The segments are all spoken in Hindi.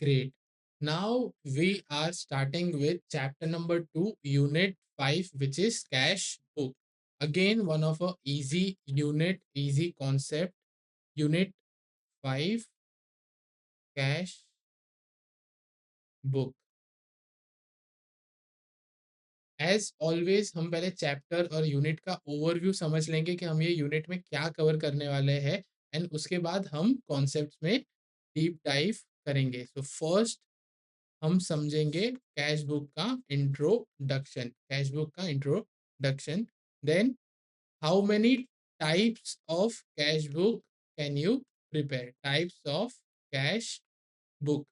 Great. Now we are starting with chapter number 2, unit 5, which is cash book. Again, one of a easy unit, easy concept. Unit 5, cash book. As always हम पहले चैप्टर और यूनिट का ओवरव्यू समझ लेंगे कि हम ये यूनिट में क्या कवर करने वाले हैं, एंड उसके बाद हम कॉन्सेप्ट्स में डीप डाइव करेंगे. सो फर्स्ट हम समझेंगे कैश बुक का इंट्रोडक्शन. कैश बुक का introduction. Then how many types of cash book can you prepare. Types of cash book.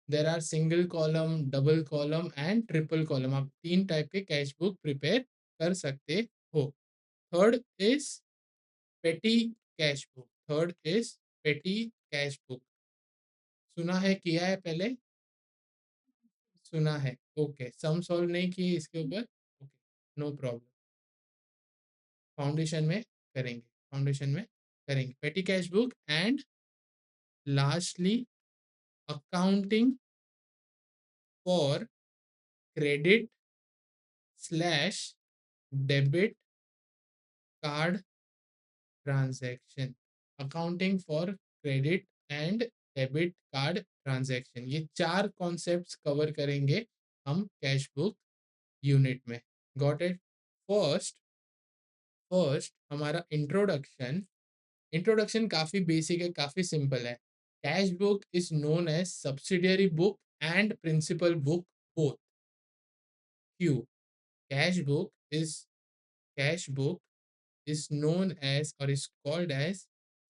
There are single column, double column and triple column. आप तीन टाइप के कैश बुक प्रिपेयर कर सकते हो. थर्ड इज पेटी कैश बुक. थर्ड इज पेटी कैश बुक. सुना है, किया है पहले? सुना है. ओके, सम सॉल्व नहीं किए इसके ऊपर. Okay, no problem. फाउंडेशन में करेंगे. फाउंडेशन में करेंगे petty cash book. And lastly accounting for credit slash debit card transaction. Accounting for credit and debit card transaction. ये चार कॉन्सेप्ट्स कवर करेंगे हम कैश बुक यूनिट में. Got it? फर्स्ट फर्स्ट हमारा इंट्रोडक्शन. इंट्रोडक्शन काफी बेसिक है, काफी सिंपल है. Cash book is known as subsidiary book and principal book both. क्यों? Cash book is cash book is known as or is called as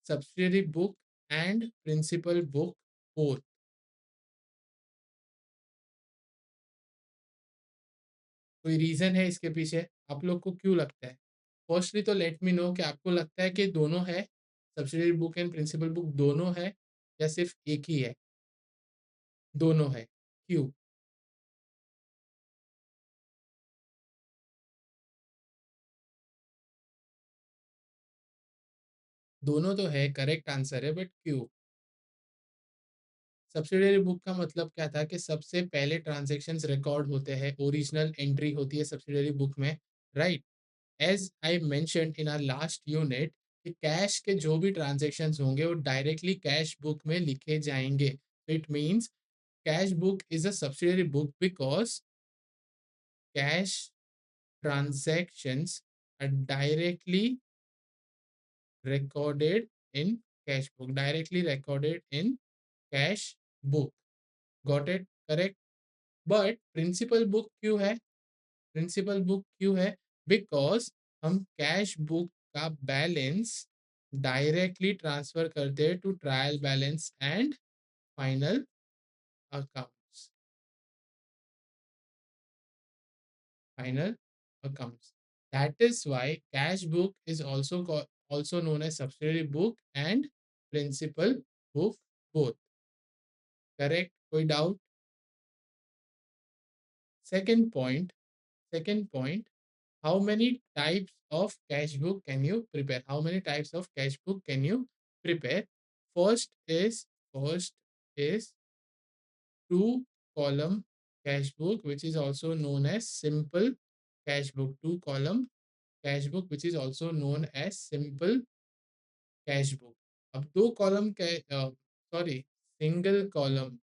subsidiary book and principal book both. कोई रीजन है इसके पीछे? आप लोग को क्यों लगता है? फर्स्टली तो लेट मी नो कि आपको लगता है कि दोनों है, subsidiary book and principal book दोनों है, या सिर्फ एक ही है? दोनों है. क्यों? दोनों तो है, करेक्ट आंसर है, बट क्यों? सब्सिडियरी बुक का मतलब क्या था कि सबसे पहले ट्रांजेक्शन्स रिकॉर्ड होते हैं, ओरिजिनल एंट्री होती है सब्सिडियरी बुक में, right? As I mention in our last unit कि कैश के जो भी ट्रांजेक्शन्स होंगे वो डायरेक्टली कैश बुक में लिखे जाएंगे. It means cash book is a subsidiary book because cash transactions are directly recorded in cash book. Directly recorded in cash book. Got it? Correct. But principal book क्यों है? प्रिंसिपल बुक क्यों है? बिकॉज हम कैश बुक का बैलेंस डायरेक्टली ट्रांसफर करते हैं to trial balance and final accounts. Final accounts. That is why cash book is also known as subsidiary book and principal book both. Correct? कोई doubt? Second point. Second point. How many types of cash book can you prepare? How many types of cash book can you prepare? First is two column cash book, which is also known as simple cash book. Two column cash book, which is also known as simple cash book. अब दो कॉलम के सॉरी सिंगल कॉलम.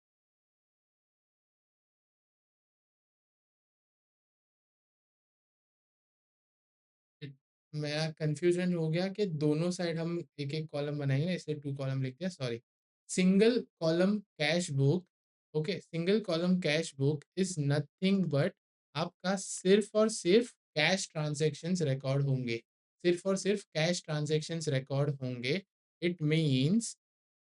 मेरा कंफ्यूजन हो गया कि दोनों साइड हम एक एक कॉलम बनाएंगे, इसलिए टू कॉलम लिख दिया, sorry. Single column cash book. Okay, single column cash book is nothing but आपका सिर्फ और सिर्फ कैश ट्रांजैक्शंस रिकॉर्ड होंगे. सिर्फ और सिर्फ कैश ट्रांजैक्शंस रिकॉर्ड होंगे. इट मीन्स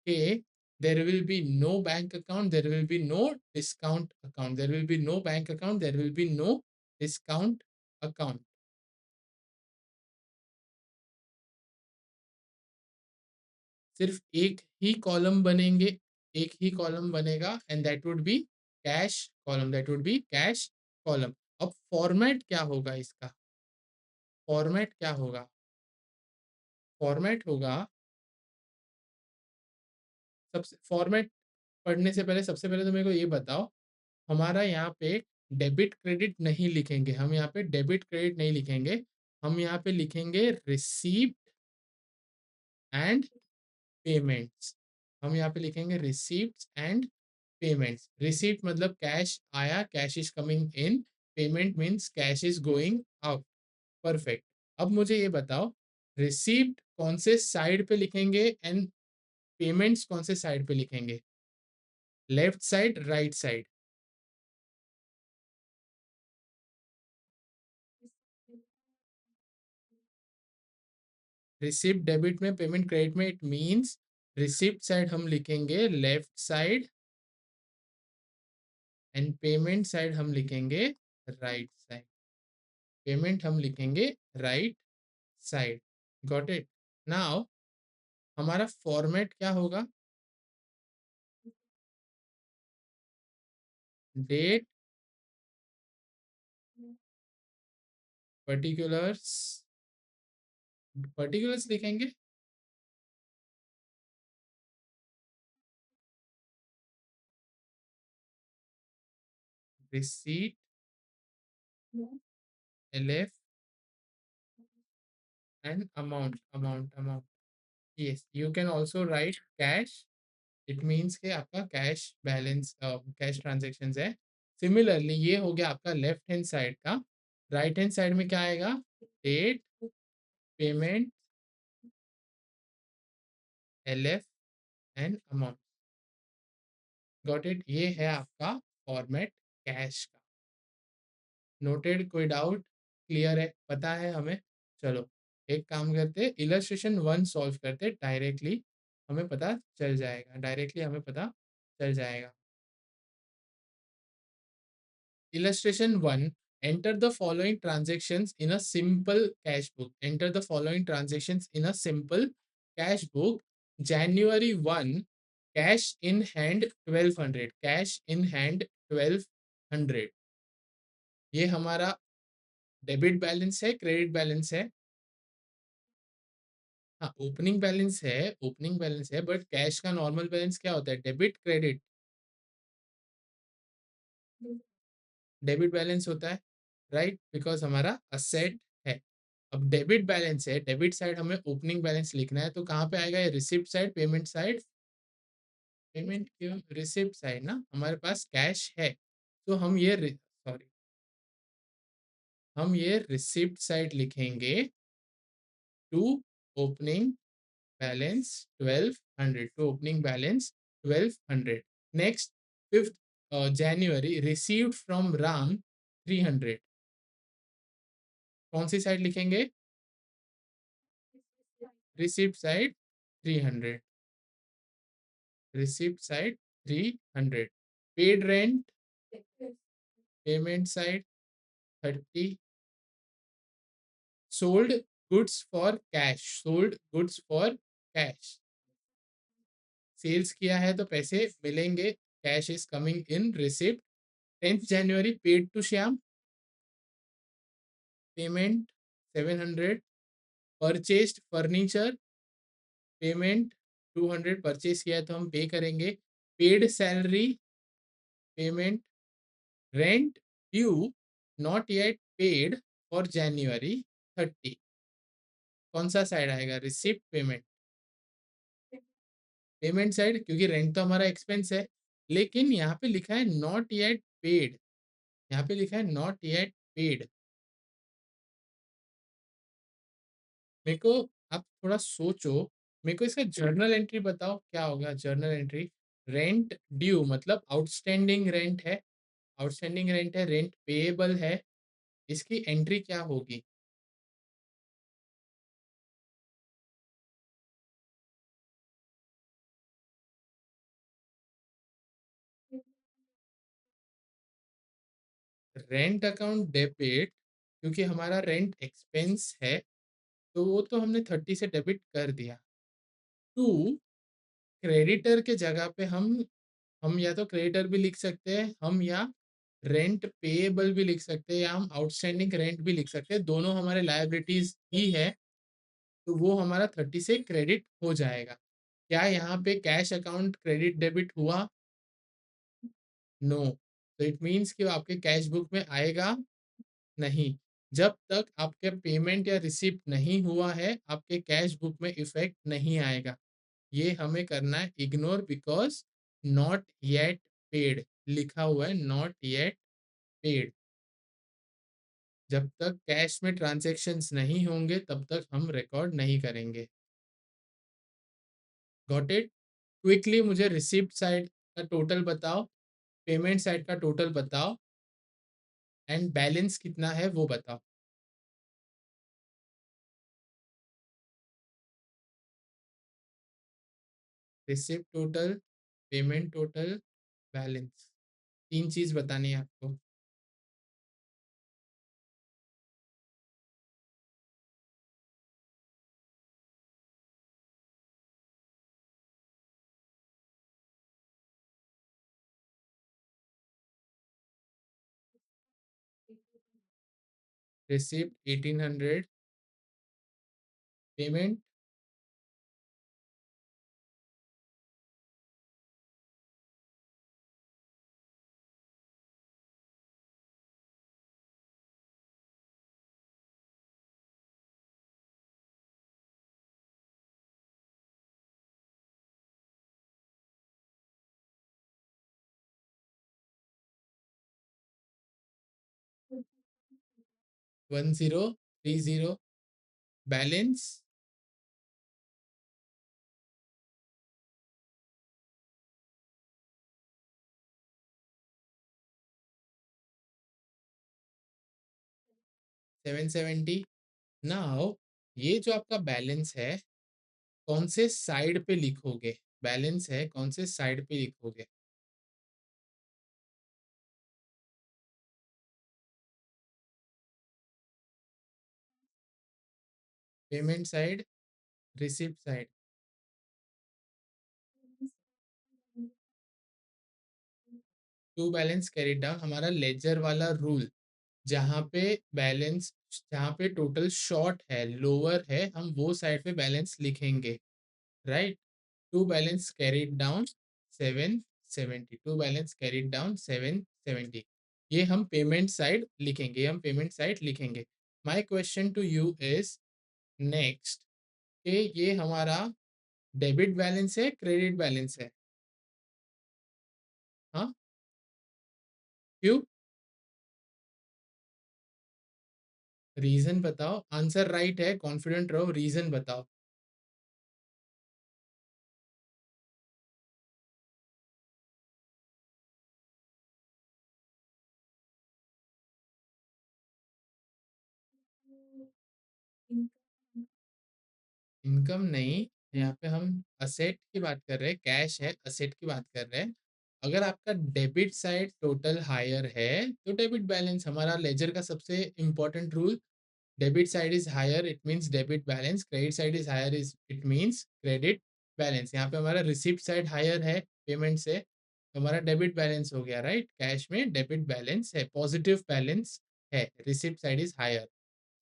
के there will be no bank account, there will be no discount account, there will be no bank account, there will be no discount account. सिर्फ एक ही कॉलम बनेंगे, एक ही कॉलम बनेगा, and that would be cash column. That would be cash column. अब फॉर्मेट क्या होगा इसका? फॉर्मेट क्या होगा? फॉर्मेट होगा सबसे फॉर्मेट पढ़ने से पहले सबसे पहले तो मेरे को ये बताओ, हमारा यहाँ पे डेबिट क्रेडिट नहीं लिखेंगे, हम यहाँ पे डेबिट क्रेडिट नहीं लिखेंगे, हम यहाँ पे लिखेंगे रिसीप्ट एंड पेमेंट्स। हम यहाँ पे लिखेंगे रिसीप्ट एंड पेमेंट्स। रिसीप्ट मतलब कैश आया, cash is coming in, payment means cash is going out. Perfect. अब मुझे ये बताओ, रिसीप्ट कौन से साइड पे लिखेंगे एंड पेमेंट्स कौन से साइड पे लिखेंगे? Left side, right side? Receipt debit में, पेमेंट क्रेडिट में, इट मींस रिसिप्ट साइड हम लिखेंगे left side and payment side हम लिखेंगे राइट साइड। पेमेंट हम लिखेंगे right side. Got it? Now हमारा फॉर्मेट क्या होगा? डेट, पर्टिकुलर्स, पर्टिकुलर्स लिखेंगे, receipt, LF and amount. Yes, you can also right cash, it means के आपका कैश बैलेंस, कैश ट्रांजेक्शन है। सिमिलरली ये हो गया आपका लेफ्ट हैंड साइड का। राइट हैंड साइड में क्या आएगा? Date, payment, LF and amount. Got it? ये है आपका फॉर्मेट कैश का। नोटेड? कोई डाउट? क्लियर है? पता है हमें? चलो एक काम करते, इलस्ट्रेशन 1 सॉल्व करते डायरेक्टली, हमें पता चल जाएगा, डायरेक्टली हमें पता चल जाएगा। Illustration 1. Enter the following transactions in a simple cash book. Enter the following transactions in a simple cash book. January 1, cash in hand 1200. Cash in hand 1200. ये हमारा डेबिट बैलेंस है, क्रेडिट बैलेंस है? हाँ, ओपनिंग बैलेंस है, ओपनिंग बैलेंस है, बट कैश का नॉर्मल बैलेंस क्या होता है? Debit, credit? डेबिट बैलेंस होता है, राइट? बिकॉज हमारा असेट है। अब डेबिट बैलेंस है, डेबिट साइड हमें ओपनिंग बैलेंस लिखना है, तो कहाँ पे आएगा ये? Receipt side, payment side? Payment क्यों? रिसिप्ट साइड ना, हमारे पास कैश है, तो हम ये सॉरी, हम ये रिसिप्ट साइड लिखेंगे to opening balance 1200, to opening balance 1200। Next, 5th January received from Ram 300, कौन सी साइड लिखेंगे? Receipt side 300, receipt side 300। Paid rent, payment side 30। Sold goods for cash, sold goods for cash, sales किया है तो पैसे मिलेंगे, cash is coming in receipt. 10th January paid to Shyam, payment 700। Purchased furniture, payment 200, purchase किया है तो हम पे करेंगे। Paid salary, payment. Rent due not yet paid for January 30, कौन सा साइड आएगा? Receipt, payment? पेमेंट साइड, क्योंकि रेंट तो हमारा एक्सपेंस है, लेकिन यहाँ पे लिखा है नॉट येट पेड, यहाँ पे लिखा है नॉट येट पेड। मेरे को, आप थोड़ा सोचो, मेरे को इसका जर्नल एंट्री बताओ क्या होगा जर्नल एंट्री? रेंट ड्यू मतलब आउटस्टैंडिंग रेंट है, आउटस्टैंडिंग रेंट है, रेंट पेएबल है, इसकी एंट्री क्या होगी? रेंट अकाउंट डेबिट, क्योंकि हमारा रेंट एक्सपेंस है, तो वो तो हमने 30 से डेबिट कर दिया। टू, क्रेडिटर के जगह पे हम या तो क्रेडिटर भी लिख सकते हैं, हम या रेंट पेएबल भी लिख सकते हैं, या हम आउटस्टैंडिंग रेंट भी लिख सकते हैं, दोनों हमारे लायबिलिटीज ही है, तो वो हमारा 30 से क्रेडिट हो जाएगा। क्या यहाँ पे कैश अकाउंट क्रेडिट डेबिट हुआ? नो, तो इट मीन्स कि वो आपके कैश बुक में आएगा नहीं। जब तक आपके पेमेंट या रिसिप्ट नहीं हुआ है, आपके कैश बुक में इफेक्ट नहीं आएगा। ये हमें करना है ignore, because not yet paid लिखा हुआ है, नॉट येट पेड। जब तक कैश में ट्रांजैक्शंस नहीं होंगे तब तक हम रिकॉर्ड नहीं करेंगे। Got it? क्विकली मुझे रिसिप्ट साइड का टोटल बताओ, पेमेंट साइड का टोटल बताओ, एंड बैलेंस कितना है वो बताओ। Receipt total, payment total, balance, तीन चीज बतानी है आपको। Receipt 1800, payment 1030, balance 770। नाउ ये जो आपका बैलेंस है, कौन से साइड पे लिखोगे? बैलेंस है, कौन से साइड पे लिखोगे? Payment side, receipt side? To balance carry down हमारा लेजर वाला रूल, जहाँ पे बैलेंस, जहाँ पे टोटल शॉर्ट है, लोअर है, हम वो साइड पे बैलेंस लिखेंगे, right? To balance carried down 770, to balance carried down 770, ये हम पेमेंट साइड लिखेंगे, हम पेमेंट साइड लिखेंगे। My question to you is next, कि ये हमारा डेबिट बैलेंस है, क्रेडिट बैलेंस है? हाँ, क्यों? रीजन बताओ। आंसर राइट है, कॉन्फिडेंट रहो, रीजन बताओ। इनकम नहीं, यहाँ पे हम असेट की बात कर रहे हैं, कैश है, असेट की बात कर रहे हैं। अगर आपका डेबिट साइड टोटल हायर है तो डेबिट बैलेंस, हमारा लेजर का सबसे important rule, debit side is higher it means debit balance, credit side is higher is it means credit balance. यहाँ पे हमारा रिसिप्ट साइड हायर है पेमेंट से, तो हमारा डेबिट बैलेंस हो गया, राइट? कैश में डेबिट बैलेंस है, पॉजिटिव बैलेंस है, receipt side is higher,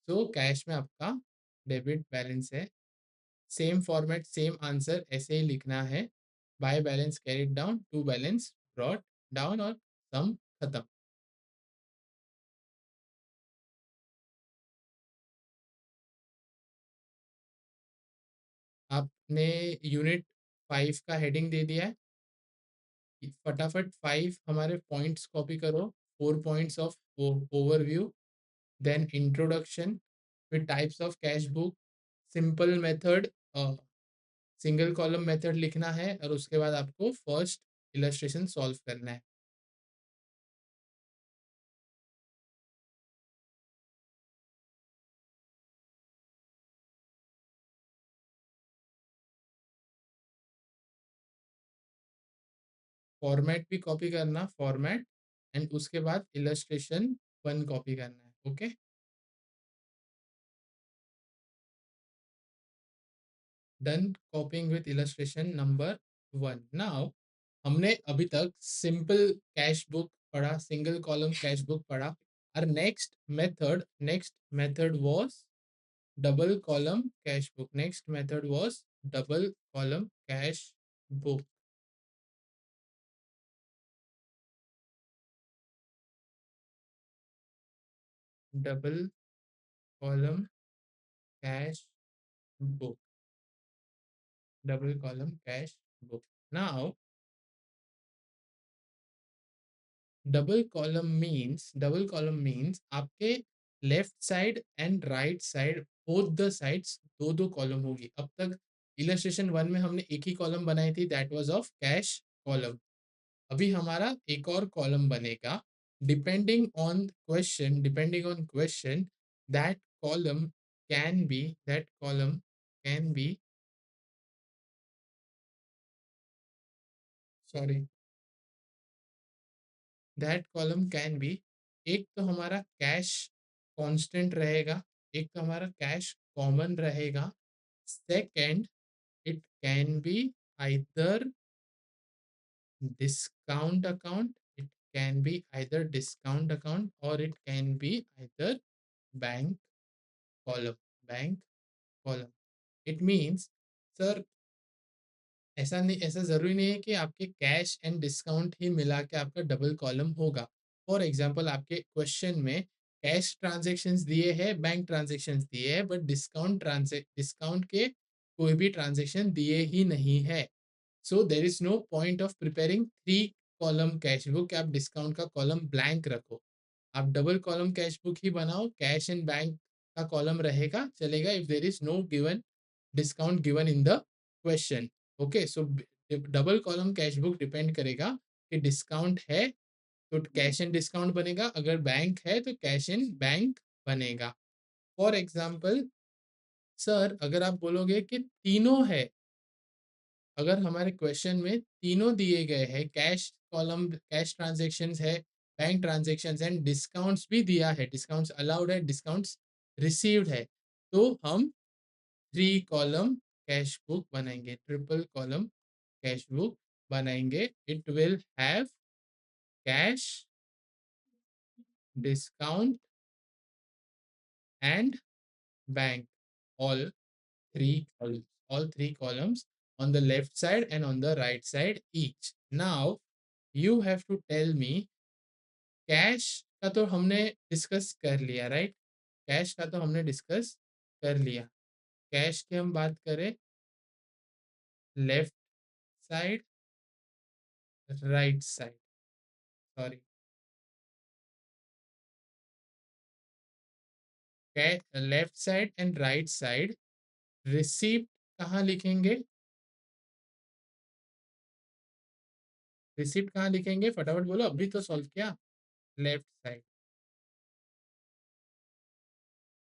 so cash में आपका डेबिट बैलेंस है। सेम फॉर्मेट, सेम आंसर ऐसे ही लिखना है। By balance carried down, to balance brought down, और सम खत्म। आपने यूनिट 5 का हेडिंग दे दिया है, फटाफट 5 हमारे पॉइंट्स कॉपी करो। 4 points of overview, then introduction, फिर types of cash book, simple method, single column method लिखना है, और उसके बाद आपको फर्स्ट इलस्ट्रेशन सॉल्व करना है। फॉर्मेट भी कॉपी करना, फॉर्मेट, एंड उसके बाद इलस्ट्रेशन 1 कॉपी करना है, okay? Done कॉपिंग with illustration number 1। Now हमने अभी तक सिंपल कैश बुक पढ़ा, सिंगल कॉलम कैश बुक पढ़ा, और next method was double column cash book, next method was double column cash book. double column cash book, double column cash book. Now double column means आपके left side and right side both the sides दो दो कॉलम होगी. अब तक इलस्ट्रेशन वन में हमने एक ही कॉलम बनाई थी, that was of cash column. अभी हमारा एक और कॉलम बनेगा. Depending on question that column can be sorry that column can be, एक तो हमारा कैश कांस्टेंट रहेगा, एक तो हमारा कैश कॉमन रहेगा. Second, it can be either discount account, it can be either discount account or it can be either bank bank column. It means, sir, ऐसा ज़रूरी नहीं है कि आपके कैश एंड डिस्काउंट ही मिला के आपका डबल कॉलम होगा. फॉर एग्जांपल आपके क्वेश्चन में कैश ट्रांजैक्शंस दिए हैं, बैंक ट्रांजैक्शंस दिए हैं, बट डिस्काउंट के कोई भी ट्रांजैक्शन दिए ही नहीं है. So there is no point of preparing three column cash book. आप डिस्काउंट का कॉलम ब्लैंक रखो, आप डबल कॉलम कैश बुक ही बनाओ, कैश एंड बैंक का कॉलम रहेगा, चलेगा, if there is no given discount given in the question. Okay, so double column cash book depend करेगा कि डिस्काउंट है तो कैश एंड डिस्काउंट बनेगा, अगर बैंक है तो कैश एंड बैंक बनेगा. फॉर एग्जाम्पल, सर, अगर आप बोलोगे कि तीनों है, अगर हमारे क्वेश्चन में तीनों दिए गए हैं, कैश कॉलम कैश ट्रांजेक्शन्स है, बैंक ट्रांजेक्शन्स एंड डिस्काउंट्स भी दिया है, डिस्काउंट्स अलाउड है, डिस्काउंट्स रिसीव्ड है, तो हम थ्री कॉलम कैश बुक बनाएंगे, ट्रिपल कॉलम कैश बुक बनाएंगे. It will have cash, discount and bank, all three columns on the left side and on the right side each. Now you have to tell me, cash का तो हमने डिस्कस कर लिया, राइट? कैश का तो हमने डिस्कस कर लिया. कैश की हम बात करें, left side, right side, sorry, left side and right side. Receipt कहाँ लिखेंगे? रिसीप्ट कहाँ लिखेंगे? फटाफट बोलो, अभी तो सॉल्व किया. Left side,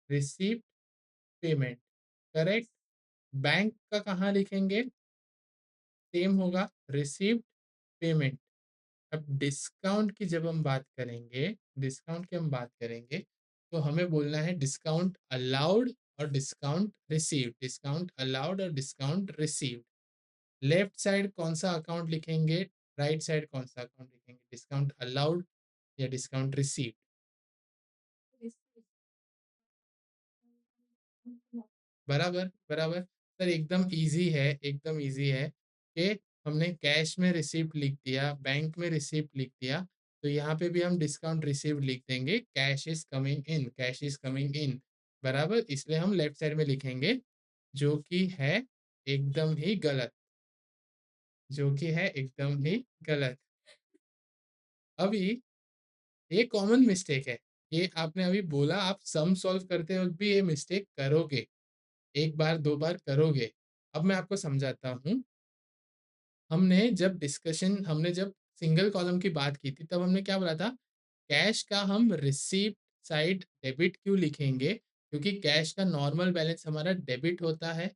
receipt, payment, correct. Bank का कहाँ लिखेंगे? सेम होगा, रिसीव्ड, पेमेंट. अब डिस्काउंट की जब हम बात करेंगे, डिस्काउंट की हम बात करेंगे, तो हमें बोलना है डिस्काउंट अलाउड और डिस्काउंट रिसीव्ड, डिस्काउंट अलाउड और डिस्काउंट रिसीव्ड. लेफ्ट साइड कौन सा अकाउंट लिखेंगे, राइट साइड कौन सा अकाउंट लिखेंगे, डिस्काउंट अलाउड या डिस्काउंट रिसीव्ड? बराबर बराबर. सर एकदम इजी है, एकदम इजी है कि हमने कैश में रिसिप्ट लिख दिया, बैंक में रिसिप्ट लिख दिया, तो यहाँ पे भी हम डिस्काउंट रिसिप्ट लिख देंगे, cash is coming in, cash is coming इन. बराबर, इसलिए हम लेफ्ट साइड में लिखेंगे, जो कि है एकदम ही गलत, जो कि है एकदम ही गलत. अभी ये कॉमन मिस्टेक है, ये आपने अभी बोला, आप सम सॉल्व करते वक्त भी ये मिस्टेक करोगे, एक बार दो बार करोगे. अब मैं आपको समझाता हूँ. हमने जब सिंगल कॉलम की बात की थी, तब हमने क्या बोला था? कैश का हम रिसीप्ट साइड डेबिट क्यों लिखेंगे? क्योंकि कैश का नॉर्मल बैलेंस हमारा डेबिट होता है,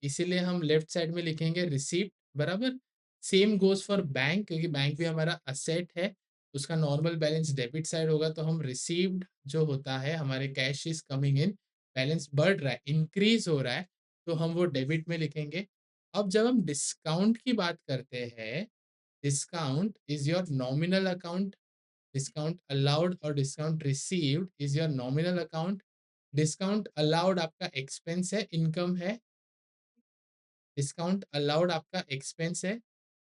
इसीलिए हम लेफ्ट साइड में लिखेंगे रिसीप्ट. बराबर. सेम गोज फॉर बैंक, क्योंकि बैंक भी हमारा असेट है, उसका नॉर्मल बैलेंस डेबिट साइड होगा, तो हम रिसीव्ड जो होता है, हमारे cash is coming in, balance बढ़ रहा है, इंक्रीज हो रहा है, तो हम वो डेबिट में लिखेंगे. अब जब हम डिस्काउंट की बात करते हैं, discount is your nominal account, discount allowed और discount received is your nominal account. Discount allowed आपका एक्सपेंस है, इनकम है, डिस्काउंट अलाउड आपका एक्सपेंस है,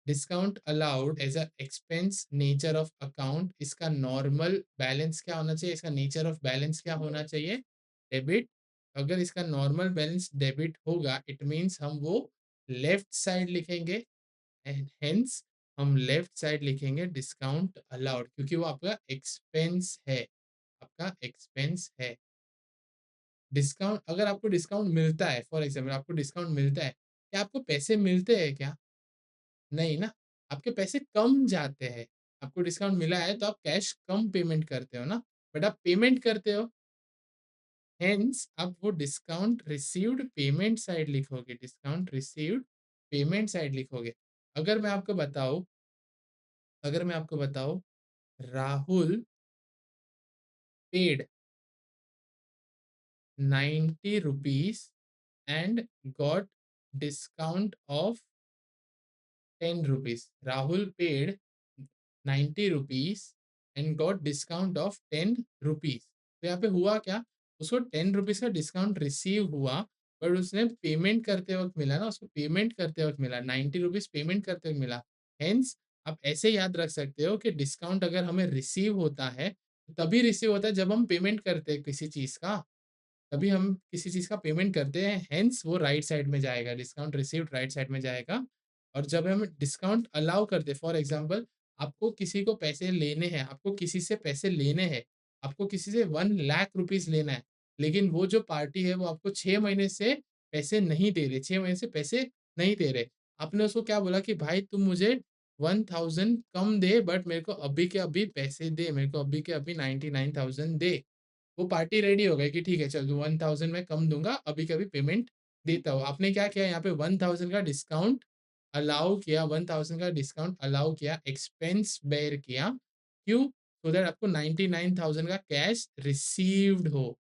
discount allowed as a expense nature of account, इसका नॉर्मल बैलेंस क्या होना चाहिए, इसका नेचर ऑफ बैलेंस क्या होना चाहिए, डेबिट। अगर इसका नॉर्मल बैलेंस डेबिट होगा इट मीन्स हम वो लेफ्ट साइड लिखेंगे, एंड हेंस हम लेफ्ट साइड लिखेंगे डिस्काउंट अलाउड, क्योंकि वो आपका एक्सपेंस है, आपका एक्सपेंस है। डिस्काउंट, अगर आपको डिस्काउंट मिलता है, फॉर एग्जाम्पल आपको डिस्काउंट मिलता है, क्या आपको पैसे मिलते हैं क्या? नहीं ना, आपके पैसे कम जाते हैं। आपको डिस्काउंट मिला है तो आप कैश कम पेमेंट करते हो ना, बट आप पेमेंट करते हो, हेंस आप वो डिस्काउंट रिसीव्ड पेमेंट साइड लिखोगे, डिस्काउंट रिसीव्ड पेमेंट साइड लिखोगे। अगर मैं आपको बताऊं, अगर मैं आपको बताऊं Rahul paid 90 rupees and got discount of 10 rupees. Rahul paid 90 rupees and got discount of 10 rupees. तो यहाँ पे हुआ क्या, उसको 10 रुपीज का डिस्काउंट रिसीव हुआ, बट उसने पेमेंट करते वक्त मिला ना, उसको पेमेंट करते वक्त मिला 90 रुपीज, पेमेंट करते वक्त मिला। हेंस आप ऐसे याद रख सकते हो कि डिस्काउंट अगर हमें रिसीव होता है तभी रिसीव होता है जब हम पेमेंट करते हैं किसी चीज का, तभी हम किसी चीज़ का पेमेंट करते हैं, हेंस वो राइट साइड में जाएगा, डिस्काउंट रिसीव्ड राइट साइड में जाएगा। और जब हम डिस्काउंट अलाउ करते हैं, फॉर एग्जांपल आपको किसी को पैसे लेने हैं, आपको किसी से पैसे लेने हैं, आपको किसी से 1 लाख रुपीस लेना है, लेकिन वो जो पार्टी है वो आपको 6 महीने से पैसे नहीं दे रहे, 6 महीने से पैसे नहीं दे रहे। आपने उसको क्या बोला कि भाई तुम मुझे 1000 कम दे बट मेरे को अभी के अभी पैसे दे, मेरे को अभी के अभी 99,000 दे। वो पार्टी रेडी हो गई कि ठीक है चल तू 1000 में कम दूंगा, अभी कभी पेमेंट देता हूँ। आपने क्या किया यहाँ पे 1000 का डिस्काउंट अलाउ किया, 1000 का डिस्काउंट अलाउ किया, एक्सपेंस बेयर किया, क्यों? सो दैट आपको 99,000 का कैश रिसीव्ड हो,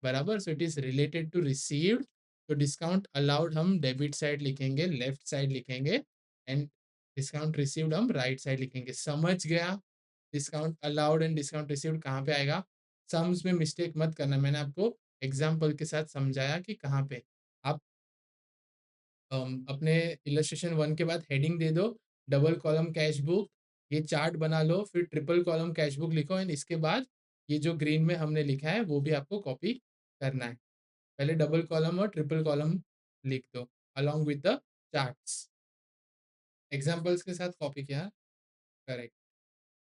बराबर। So it is related to received. तो डिस्काउंट अलाउड हम डेबिट साइड लिखेंगे, लेफ्ट साइड लिखेंगे, एंड डिस्काउंट रिसीव्ड हम राइट साइड लिखेंगे। समझ गया? Discount allowed and discount received कहाँ पे आएगा? सम्स में मिस्टेक मत करना, मैंने आपको एग्जाम्पल के साथ समझाया कि कहाँ पे। आप अपने इलस्ट्रेशन 1 के बाद हेडिंग दे दो, डबल कॉलम कैश बुक, ये चार्ट बना लो, फिर ट्रिपल कॉलम कैश बुक लिखो, एंड इसके बाद ये जो ग्रीन में हमने लिखा है वो भी आपको कॉपी करना है। पहले डबल कॉलम और ट्रिपल कॉलम लिख दो along with the charts, examples के साथ कॉपी किया, correct.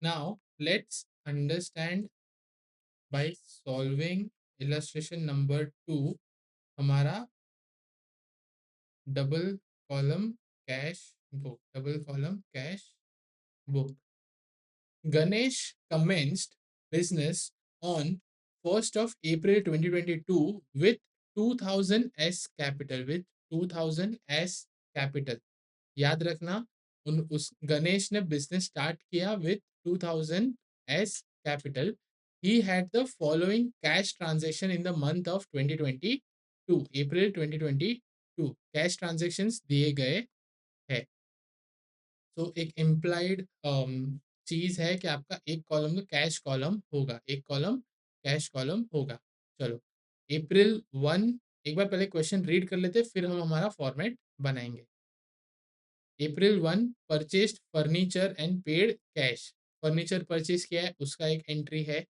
Now let's understand by solving illustration number 2 हमारा double column cash book, double column cash book. Ganesh commenced business on 1st of April 2022 with 2000 S capital, with 2000 S capital। याद रखना, उस गणेश ने बिजनेस स्टार्ट किया with 2000 S capital. He had the following cash transaction in the month of 2022, April 2022 cash transactions दिए गए हैं। तो एक इम्प्लाइड चीज है कि आपका एक कॉलम में कैश कॉलम होगा, एक कॉलम कैश कॉलम होगा। चलो अप्रैल 1, एक बार पहले क्वेश्चन रीड कर लेते फिर हम हमारा फॉर्मेट बनाएंगे। अप्रैल 1 purchased furniture and paid cash. Furniture purchase किया है उसका एक एंट्री है।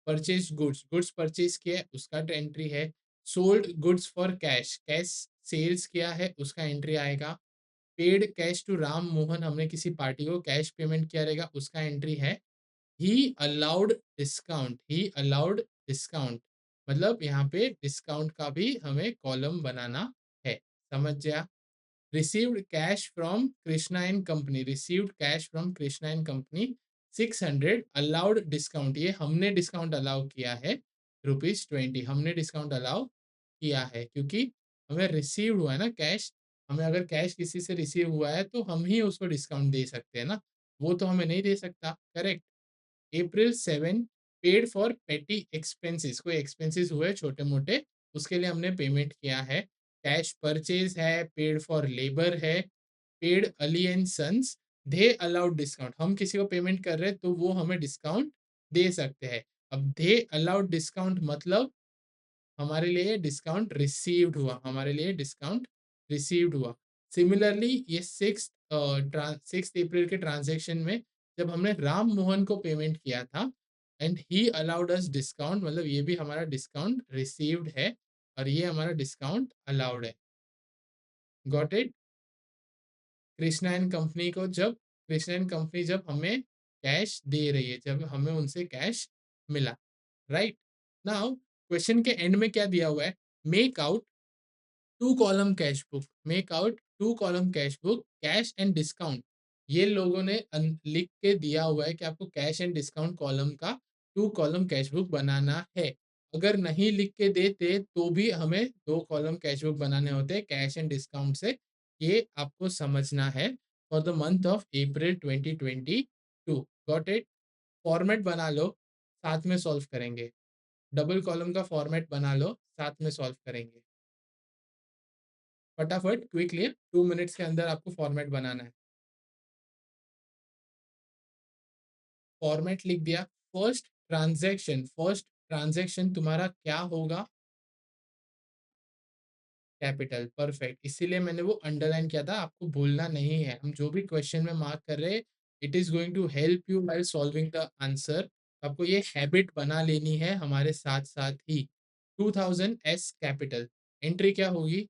परचेज गुड्स, गुड्स परचेज किया है उसका एंट्री है। Sold goods for cash, cash sales किया है उसका एंट्री आएगा। Paid cash to Ram Mohan, हमने किसी पार्टी को कैश पेमेंट किया रहेगा उसका एंट्री है। ही अलाउड डिस्काउंट, ही अलाउड डिस्काउंट, मतलब यहाँ पे डिस्काउंट का भी हमें कॉलम बनाना है। समझ गया? Received cash from Krishna and company, received cash from Krishna and company 600, allowed discount, ये हमने डिस्काउंट अलाउ किया है ₹20, हमने डिस्काउंट अलाउ किया है क्योंकि हमें रिसीव हुआ है ना कैश। हमें अगर कैश किसी से रिसीव हुआ है तो हम ही उसको डिस्काउंट दे सकते हैं ना, वो तो हमें नहीं दे सकता, correct. April 7 paid for petty expenses, कोई एक्सपेंसेस हुए छोटे मोटे उसके लिए हमने पेमेंट किया है। कैश परचेज है, पेड फॉर लेबर है, paid Ali and sons, they allowed discount, हम किसी को पेमेंट कर रहे हैं तो वो हमें डिस्काउंट दे सकते हैं। अब दे अलाउड डिस्काउंट मतलब हमारे लिए डिस्काउंट रिसीव्ड हुआ, हमारे लिए डिस्काउंट रिसीव्ड हुआ। सिमिलरली ये 6 6 अप्रैल के ट्रांजैक्शन में जब हमने राम मोहन को पेमेंट किया था and he allowed us discount, मतलब ये भी हमारा डिस्काउंट रिसीव्ड है और ये हमारा डिस्काउंट अलाउड है। Got it? Krishna and company को जब कृष्णा एंड कंपनी जब हमें कैश दे रही है, जब हमें उनसे कैश मिला, राइट? नाउ क्वेश्चन के एंड में क्या दिया हुआ है? Make out two column cash book, make out two column cash book, cash and discount. ये लोगों ने लिख के दिया हुआ है कि आपको कैश एंड डिस्काउंट कॉलम का टू कॉलम कैश बुक बनाना है। अगर नहीं लिख के देते तो भी हमें दो कॉलम कैश बुक बनाने होते हैं कैश एंड डिस्काउंट से। ये आपको समझना है for the month of April 2022। Got it? Format बना लो, साथ में सॉल्व करेंगे। डबल कॉलम का फॉर्मेट बना लो, साथ में सॉल्व करेंगे। फटाफट क्विकली 2 मिनट्स के अंदर आपको फॉर्मेट बनाना है। फॉर्मेट लिख दिया। फर्स्ट ट्रांजैक्शन तुम्हारा क्या होगा? कैपिटल। परफेक्ट, इसीलिए मैंने वो अंडरलाइन किया था, आपको भूलना नहीं है। हम जो भी क्वेश्चन में मार्क कर रहे हैं, it is going to help you by solving the answer. आपको ये हैबिट बना लेनी है हमारे साथ साथ ही। 2000 एस कैपिटल। एंट्री क्या होगी?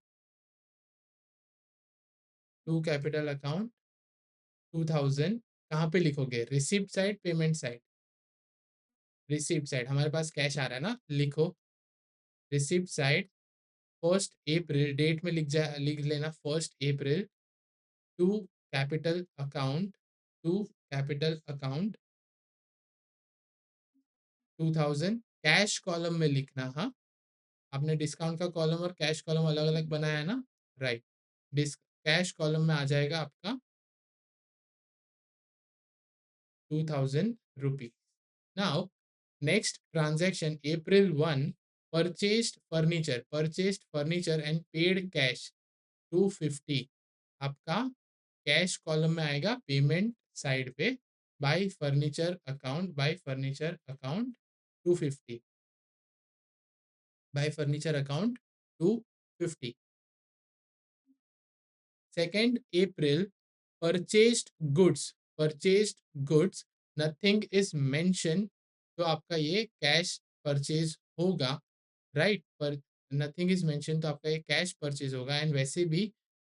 To capital account 2000। कहाँ पे लिखोगे? Receipt side, payment side? Receipt side. हमारे पास कैश आ रहा है ना, लिखो रिसिप्ट साइड। 1 अप्रैल डेट में लिख लेना 1 April to capital account, to capital account 2000। Cash column में लिखना। हाँ, आपने डिस्काउंट का कॉलम और कैश कॉलम अलग अलग बनाया है ना, राइट? डिस्क कैश कॉलम में आ जाएगा आपका 2000 rupees. Now next transaction April 1, purchased furniture and paid cash 250। आपका कैश कॉलम में आएगा पेमेंट साइड पे, bye furniture account 250, bye furniture account 250। 2 April purchased goods nothing is mention, तो आपका ये कैश परचेज होगा, राइट? पर नथिंग इज मेंशन तो आपका ये कैश परचेज होगा। एंड वैसे भी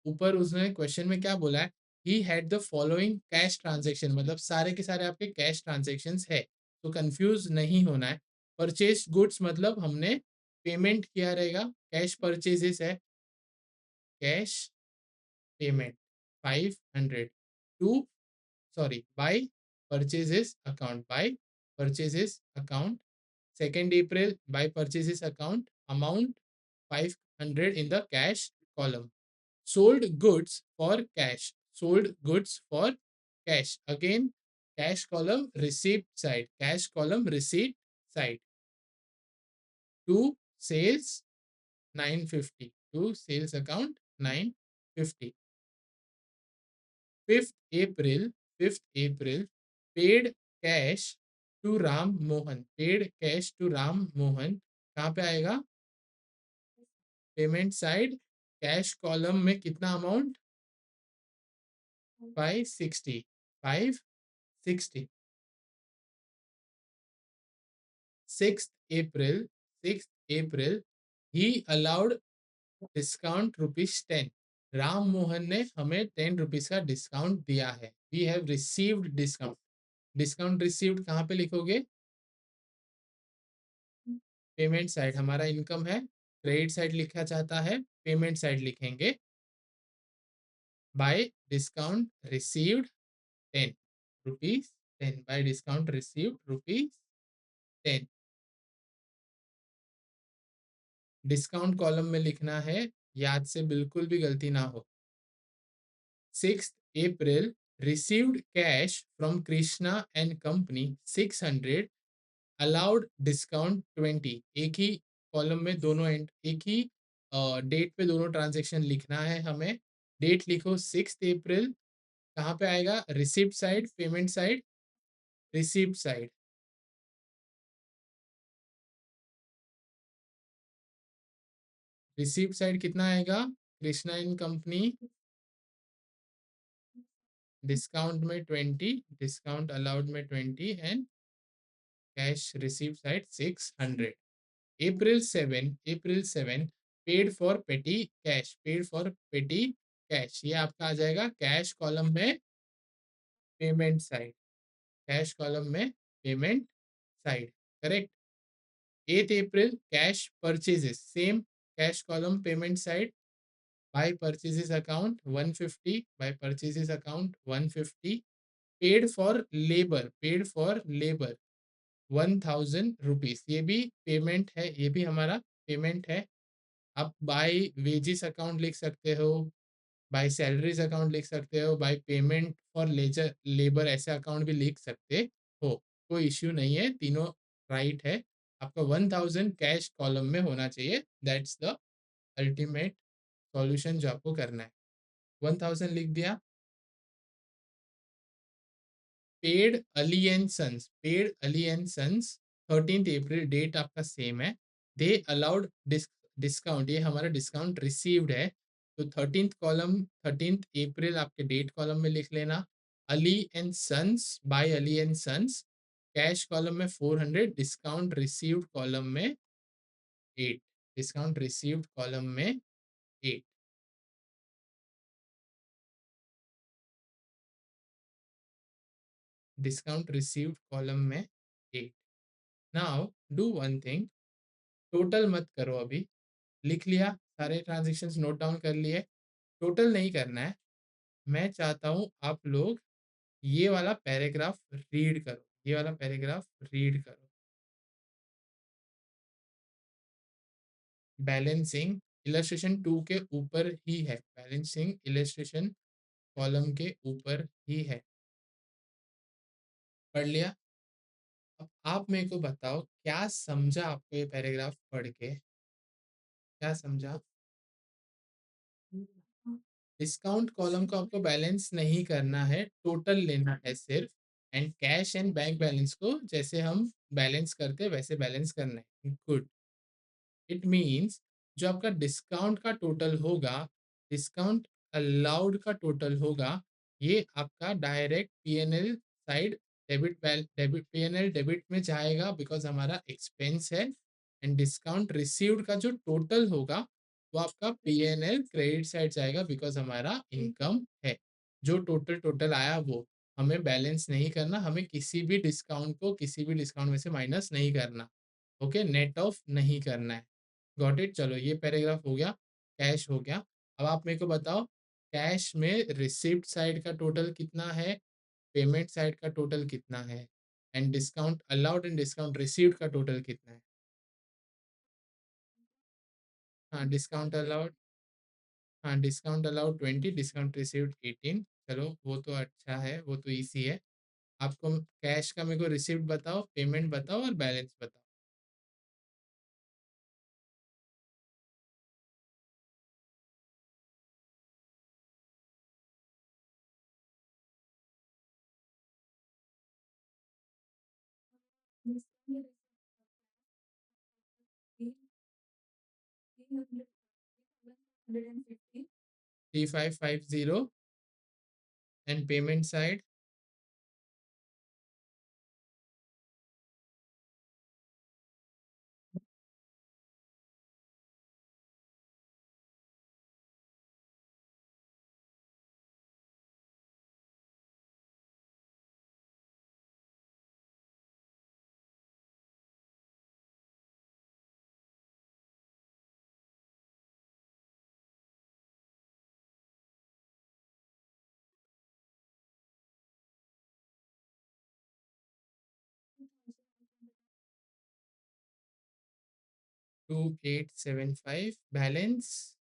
ऊपर उसने क्वेश्चन में क्या बोला है? He had the following cash transaction, मतलब सारे के सारे आपके कैश ट्रांजेक्शन्स है, तो कंफ्यूज नहीं होना है। परचेज गुड्स मतलब हमने पेमेंट किया रहेगा, कैश परचेजेस है, cash payment 500 to, sorry, by purchases account 2 April by purchases account amount 500 in the cash column. Sold goods for cash, sold goods for cash, again cash column receipt side, cash column receipt side. To sales 950, to sales account 950. 5th April, 5th April, paid cash to Ram Mohan, paid cash to Ram Mohan, कहाँ पे आएगा? पेमेंट साइड, कैश कॉलम में कितना amount? 560, 560। 6th April, 6th April, he allowed discount ₹10। Ram Mohan ने हमें ₹10 का डिस्काउंट दिया है। We have received discount. Discount received कहाँ पे लिखोगे? Payment side. हमारा इनकम है, क्रेडिट साइड लिखा चाहता है, पेमेंट साइड लिखेंगे। By discount received 10 rupees 10, by discount received ₹10। Discount column में लिखना है, याद से बिल्कुल भी गलती ना हो। 6th April, received cash from Krishna and Company 600, allowed discount 20। एक ही कॉलम में दोनों एंड एक ही डेट पे दोनों ट्रांजेक्शन लिखना है हमें। डेट लिखो 6th April, कहाँ पे आएगा? Receipt side, payment side, receipt side. Receipt side कितना आएगा? कृष्णा इन कंपनी डिस्काउंट में 20, डिस्काउंट अलाउड में 20 and cash receive side 600. April 7 paid for पेटी कैश, पेड फॉर पेटी कैश, ये आपका आ जाएगा कैश कॉलम में पेमेंट साइड, कैश कॉलम में payment side, correct. 8 April cash purchases, same cash column payment side, bye purchases account 150, bye purchases account 150, paid for labour 1000 rupees, ये भी पेमेंट है, ये भी हमारा पेमेंट है. आप बाय वेजेस अकाउंट लिख सकते हो, बाय सैलरीज अकाउंट लिख सकते हो, by payment for ledger labour ऐसे अकाउंट भी लिख सकते हो, कोई इश्यू नहीं है, तीनों राइट है. आपका 1000 कैश कॉलम में होना चाहिए, दैट्स द अल्टीमेट सॉल्यूशन जो आपको करना है. 1000 लिख दिया. Paid Ali and sons 13 April date आपका सेम है. दे अलाउड डिस्काउंट, ये हमारा डिस्काउंट रिसीव्ड है, तो 13th आपके डेट कॉलम में लिख लेना. Ali and sons, by Ali and sons, cash column में 400, डिस्काउंट रिसीव्ड कॉलम में 8, डिस्काउंट रिसीव्ड कॉलम में 8. डिस्काउंट रिसीव्ड कॉलम में 8. Now do one thing, total मत करो अभी, लिख लिया सारे ट्रांजेक्शन्स नोट डाउन कर लिए, टोटल नहीं करना है. मैं चाहता हूँ आप लोग ये वाला पैराग्राफ रीड करो, ये वाला पैराग्राफ रीड करो. बैलेंसिंग इलस्ट्रेशन 2 के ऊपर ही है, बैलेंसिंग इलस्ट्रेशन कॉलम के ऊपर ही है. पढ़ लिया. अब आप मेरे को बताओ क्या समझा आपको ये पैराग्राफ पढ़ के, क्या समझा. डिस्काउंट कॉलम को आपको बैलेंस नहीं करना है, टोटल लेना है सिर्फ, and cash and bank balance को जैसे हम बैलेंस करते हैं वैसे बैलेंस करना है. गुड. इट मीन्स जो आपका डिस्काउंट का टोटल होगा, डिस्काउंट अलाउड का टोटल होगा, ये आपका direct PNL side debit PNL debit में जाएगा बिकॉज हमारा एक्सपेंस है. एंड डिस्काउंट रिसीव्ड का जो टोटल होगा वो आपका पीएनएल क्रेडिट साइड जाएगा बिकॉज हमारा इनकम है. जो टोटल टोटल आया वो हमें बैलेंस नहीं करना, हमें किसी भी डिस्काउंट को किसी भी डिस्काउंट में से माइनस नहीं करना. ओके, नेट ऑफ नहीं करना है. Got it. चलो ये पैराग्राफ हो गया, कैश हो गया. अब आप मेरे को बताओ कैश में रिसिप्ट साइड का टोटल कितना है, पेमेंट साइड का टोटल कितना है, and discount allowed and discount received का टोटल कितना है. हाँ डिस्काउंट अलाउड, हाँ डिस्काउंट अलाउड 20, डिस्काउंट रिसीव्ड 18. चलो वो तो अच्छा है, वो तो इजी है. आपको कैश का मेरे को रिसिप्ट बताओ, पेमेंट बताओ और बैलेंस बताओ. 3550 and payment side. To 875 balance.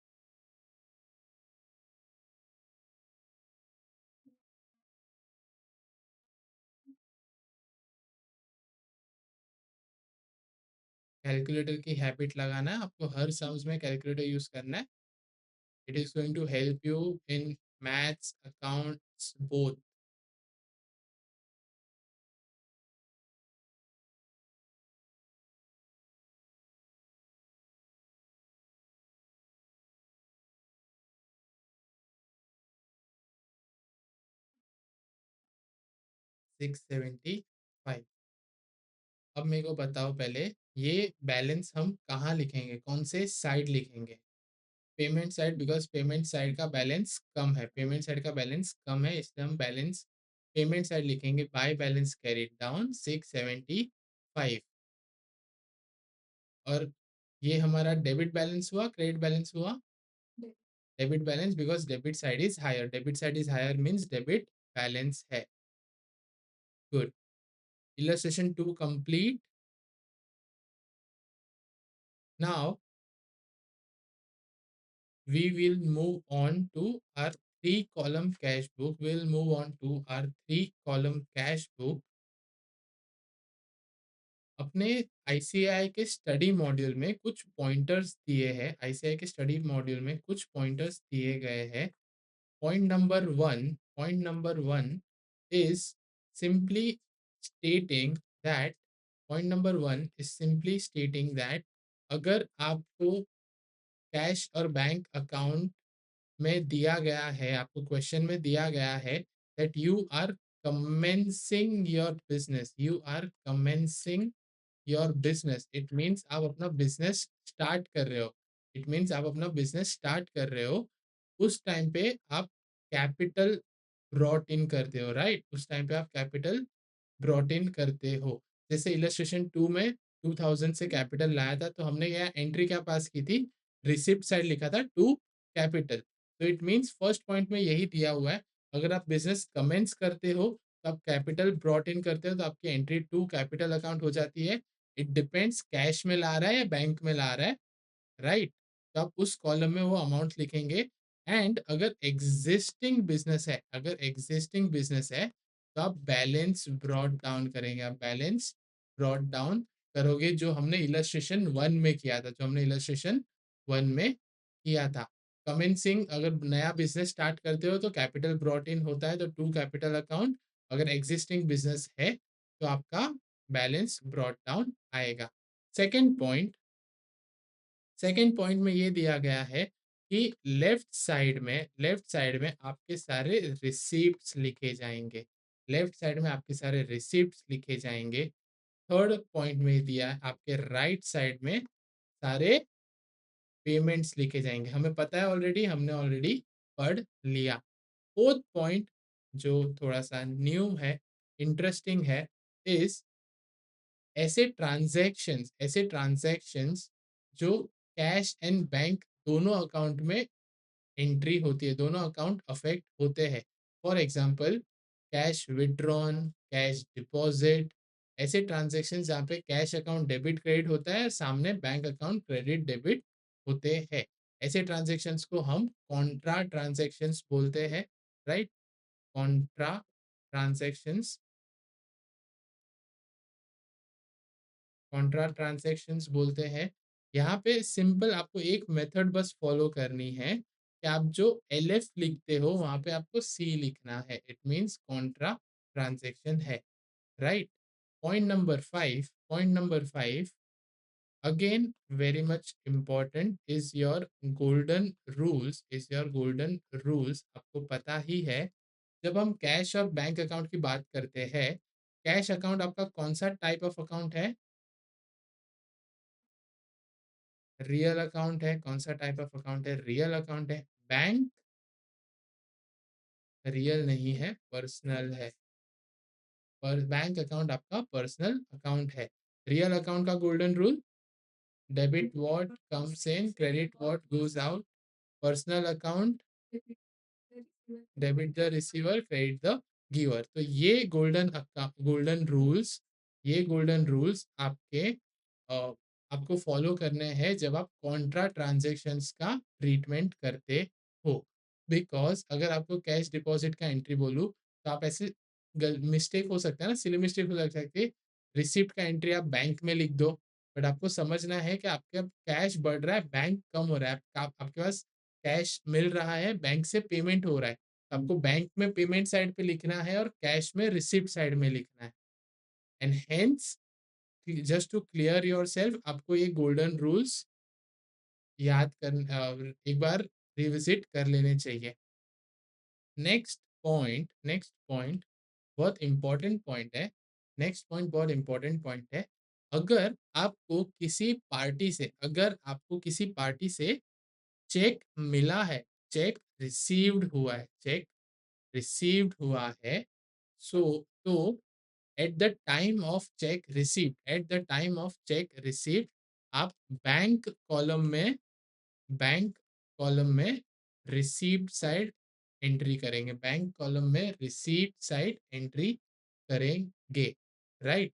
Calculator की हैबिट लगाना है आपको, हर सम्स में कैलकुलेटर यूज करना है. It is going to help you in maths accounts both. 675। अब मेरे को बताओ पहले, ये बैलेंस हम कहाँ लिखेंगे, कौन से साइड लिखेंगे? Payment side, because payment side का बैलेंस कम है, पेमेंट साइड का बैलेंस कम है, इसलिए हम बैलेंस पेमेंट साइड लिखेंगे। By balance carried down 675। और ये हमारा डेबिट बैलेंस हुआ, क्रेडिट बैलेंस हुआ? Debit balance, because debit side is higher, debit side is higher means debit balance है। Good. illustration 2 complete. Now we will move on to our three column cash book. We'll move on to our three column cash book. अपने आईसीआई के स्टडी मॉड्यूल में कुछ पॉइंटर्स दिए हैं, आईसीआई के स्टडी मॉड्यूल में कुछ पॉइंटर्स दिए गए हैं। Point number one is simply stating that अगर आपको कैश और बैंक अकाउंट में दिया गया है, आपको क्वेश्चन में दिया गया है that you are commencing your business, you are commencing your business, it means आप अपना बिजनेस स्टार्ट कर रहे हो, इट मीन्स आप अपना बिजनेस स्टार्ट कर रहे हो। उस टाइम पे आप कैपिटल ब्रॉट इन करते हो, राइट? उस टाइम पे आप कैपिटल ब्रॉट इन करते हो। जैसे इलस्ट्रेशन 2 में 2000 से कैपिटल लाया था, तो हमने यहाँ एंट्री क्या पास की थी? रिसिप्ट साइड लिखा था टू कैपिटल। तो इट मीन्स फर्स्ट पॉइंट में यही दिया हुआ है, अगर आप बिजनेस कमेंस करते हो तो आप कैपिटल ब्रॉट इन करते हो, तो आपकी एंट्री टू कैपिटल अकाउंट हो जाती है। इट डिपेंड्स कैश में ला रहा है या बैंक में ला रहा है, राइट? तो आप उस कॉलम में वो अमाउंट लिखेंगे। एंड अगर एग्जिस्टिंग बिजनेस है, अगर एग्जिस्टिंग बिजनेस है, तो आप बैलेंस ब्रॉट डाउन करेंगे, आप बैलेंस ब्रॉट डाउन करोगे, जो हमने इलस्ट्रेशन 1 में किया था, जो हमने इलस्ट्रेशन 1 में किया था। कमेंसिंग, अगर नया बिजनेस स्टार्ट करते हो तो कैपिटल ब्रॉट इन होता है, तो टू कैपिटल अकाउंट। अगर एग्जिस्टिंग बिजनेस है तो आपका बैलेंस ब्रॉट डाउन आएगा। सेकेंड पॉइंट, सेकेंड पॉइंट में ये दिया गया है कि लेफ्ट साइड में आपके सारे रिसीप्ट्स लिखे जाएंगे, लेफ्ट साइड में आपके सारे रिसीप्ट्स लिखे जाएंगे। थर्ड पॉइंट में दिया है आपके राइट साइड में सारे पेमेंट्स लिखे जाएंगे। हमें पता है ऑलरेडी, हमने ऑलरेडी पढ़ लिया। फोर्थ पॉइंट जो थोड़ा सा न्यू है, इंटरेस्टिंग है, इज ऐसे ट्रांजैक्शंस जो कैश एंड बैंक दोनों अकाउंट में एंट्री होती है, दोनों अकाउंट अफेक्ट होते हैं। For example cash withdrawn, cash deposit, ऐसे ट्रांजैक्शंस जहाँ पे कैश अकाउंट डेबिट क्रेडिट होता है, सामने बैंक अकाउंट क्रेडिट डेबिट होते हैं। ऐसे ट्रांजैक्शंस को हम कॉन्ट्रा ट्रांजैक्शंस बोलते हैं, right? Contra transactions, Contra transactions बोलते हैं। यहाँ पे सिंपल आपको एक मेथड बस फॉलो करनी है कि आप जो एल एफ लिखते हो वहाँ पे आपको सी लिखना है, इट मीन्स कॉन्ट्रा ट्रांजैक्शन है, right? Point number 5, again very much important is your golden rules, आपको पता ही है जब हम कैश और बैंक अकाउंट की बात करते हैं, कैश अकाउंट आपका कौन सा टाइप ऑफ अकाउंट है? रियल अकाउंट है। कौन सा टाइप ऑफ अकाउंट है? रियल अकाउंट है। बैंक रियल नहीं है, पर्सनल है। पर बैंक अकाउंट आपका पर्सनल अकाउंट है। रियल अकाउंट का golden rule, debit what comes in, credit what goes out. Personal account, debit the receiver, credit the giver. तो ये गोल्डन रूल्स आपके आपको फॉलो करने हैं जब आप कॉन्ट्रा ट्रांजेक्शन्स का ट्रीटमेंट करते हो। बिकॉज अगर आपको कैश डिपॉजिट का एंट्री बोलूँ तो आप ऐसे मिस्टेक हो सकता है ना, सिली मिस्टेक हो सकती है। रिसिप्ट का एंट्री आप बैंक में लिख दो, बट आपको समझना है कि आपके कैश बढ़ रहा है, बैंक कम हो रहा है, आपके पास कैश मिल रहा है, बैंक से पेमेंट हो रहा है, तो आपको बैंक में पेमेंट साइड पे लिखना है और कैश में रिसिप्ट साइड में लिखना है। And hence just to clear yourself, आपको ये गोल्डन रूल्स याद कर एक बार रिविजिट कर लेने चाहिए। नेक्स्ट पॉइंट, बहुत इंपॉर्टेंट पॉइंट है। नेक्स्ट पॉइंट बहुत इंपॉर्टेंट पॉइंट है। अगर आपको किसी पार्टी से चेक मिला है, चेक रिसीव्ड हुआ है, चेक रिसीव्ड हुआ है, सो तो at the time of cheque receipt आप बैंक कॉलम में रिसीप्ट साइड एंट्री करेंगे, बैंक कॉलम में रिसीप्ट साइड एंट्री करेंगे, राइट?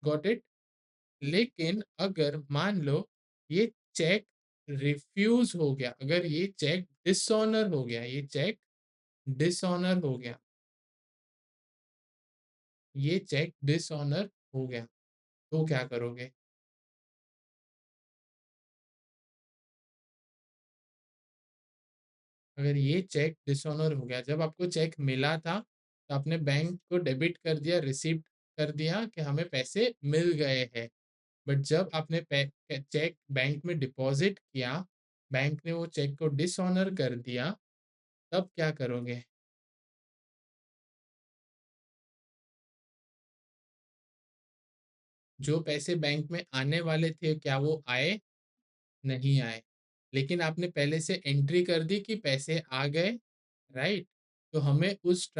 Got it? लेकिन अगर मान लो ये चेक रिफ्यूज हो गया, अगर ये चेक डिसऑनर हो गया, ये चेक डिसऑनर हो गया, ये चेक डिसऑनर हो गया, तो क्या करोगे? अगर ये चेक डिसऑनर हो गया, जब आपको चेक मिला था तो आपने बैंक को डेबिट कर दिया, रिसीप्ट कर दिया कि हमें पैसे मिल गए हैं। बट जब आपने चेक बैंक में डिपॉजिट किया, बैंक ने वो चेक को डिसऑनर कर दिया, तब क्या करोगे? जो पैसे बैंक में आने वाले थे, क्या वो आए? नहीं आए। लेकिन आपने पहले से एंट्री कर दी कि पैसे आ गए, राइट? तो हमें उस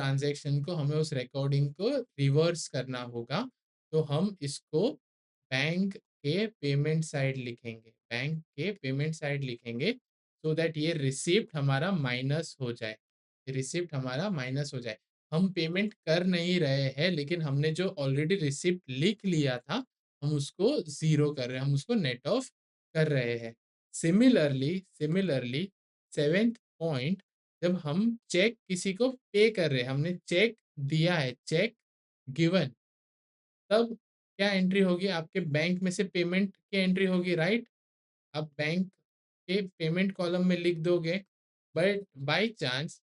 रिकॉर्डिंग को रिवर्स करना होगा। तो हम इसको बैंक के पेमेंट साइड लिखेंगे, बैंक के पेमेंट साइड लिखेंगे, सो दैट ये रिसिप्ट हमारा माइनस हो जाए, रिसिप्ट हमारा माइनस हो जाए। हम पेमेंट कर नहीं रहे हैं, लेकिन हमने जो ऑलरेडी रिसिप्ट लिख लिया था, हम उसको ज़ीरो कर रहे हैं, हम उसको नेट ऑफ कर रहे हैं। सिमिलरली सेवेंथ पॉइंट, जब हम चेक किसी को पे कर रहे हैं, हमने चेक दिया है, चेक गिवन, तब क्या एंट्री होगी? आपके बैंक में से पेमेंट की एंट्री होगी, राइट? आप बैंक के पेमेंट कॉलम में लिख दोगे। बट बाय चांस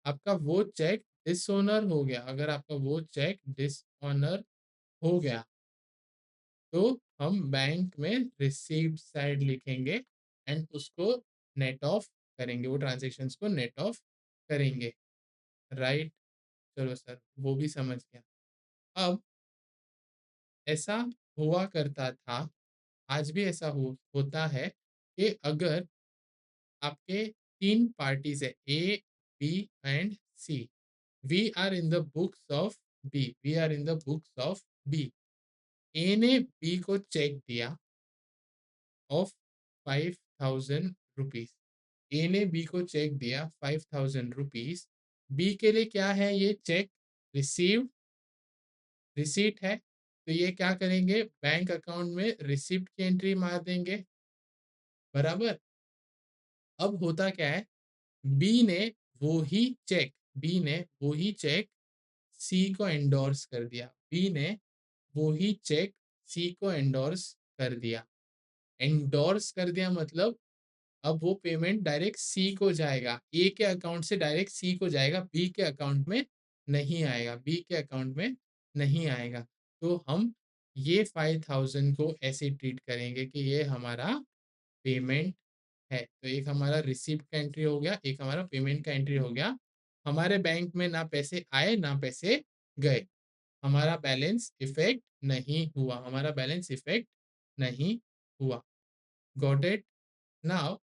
आपका वो चेक डिसऑनर हो गया, अगर आपका वो चेक डिसऑनर हो गया, तो हम बैंक में रिसीव्ड साइड लिखेंगे एंड उसको नेट ऑफ करेंगे, वो ट्रांजेक्शन्स को नेट ऑफ करेंगे, राइट? चलो सर, वो भी समझ गया। अब ऐसा हुआ करता था, आज भी ऐसा होता है कि अगर आपके तीन पार्टीज है, A, B and C, we are in the books of B, A ने बी को चेक दिया ऑफ 5,000 रुपीज, ए ने बी को चेक दिया 5,000 रुपीज, बी के लिए क्या है? ये चेक रिसीव्ड, रिसीट है, तो ये क्या करेंगे? बैंक अकाउंट में रिसिप्ट की एंट्री मार देंगे, बराबर? अब होता क्या है, बी ने वो ही बी ने वो ही चेक सी को एंडोर्स कर दिया, बी ने वो ही चेक सी को एंडोर्स कर दिया। एंडोर्स कर दिया मतलब अब वो पेमेंट डायरेक्ट सी को जाएगा, ए के अकाउंट से डायरेक्ट सी को जाएगा, बी के अकाउंट में नहीं आएगा, बी के अकाउंट में नहीं आएगा। तो हम ये 5,000 को ऐसे ट्रीट करेंगे कि ये हमारा पेमेंट है। तो एक हमारा रिसीप्ट का एंट्री हो गया, एक हमारा पेमेंट का एंट्री हो गया। हमारे बैंक में ना पैसे आए ना पैसे गए, हमारा बैलेंस इफेक्ट नहीं हुआ, हमारा बैलेंस इफेक्ट नहीं हुआ। Got it? नाउ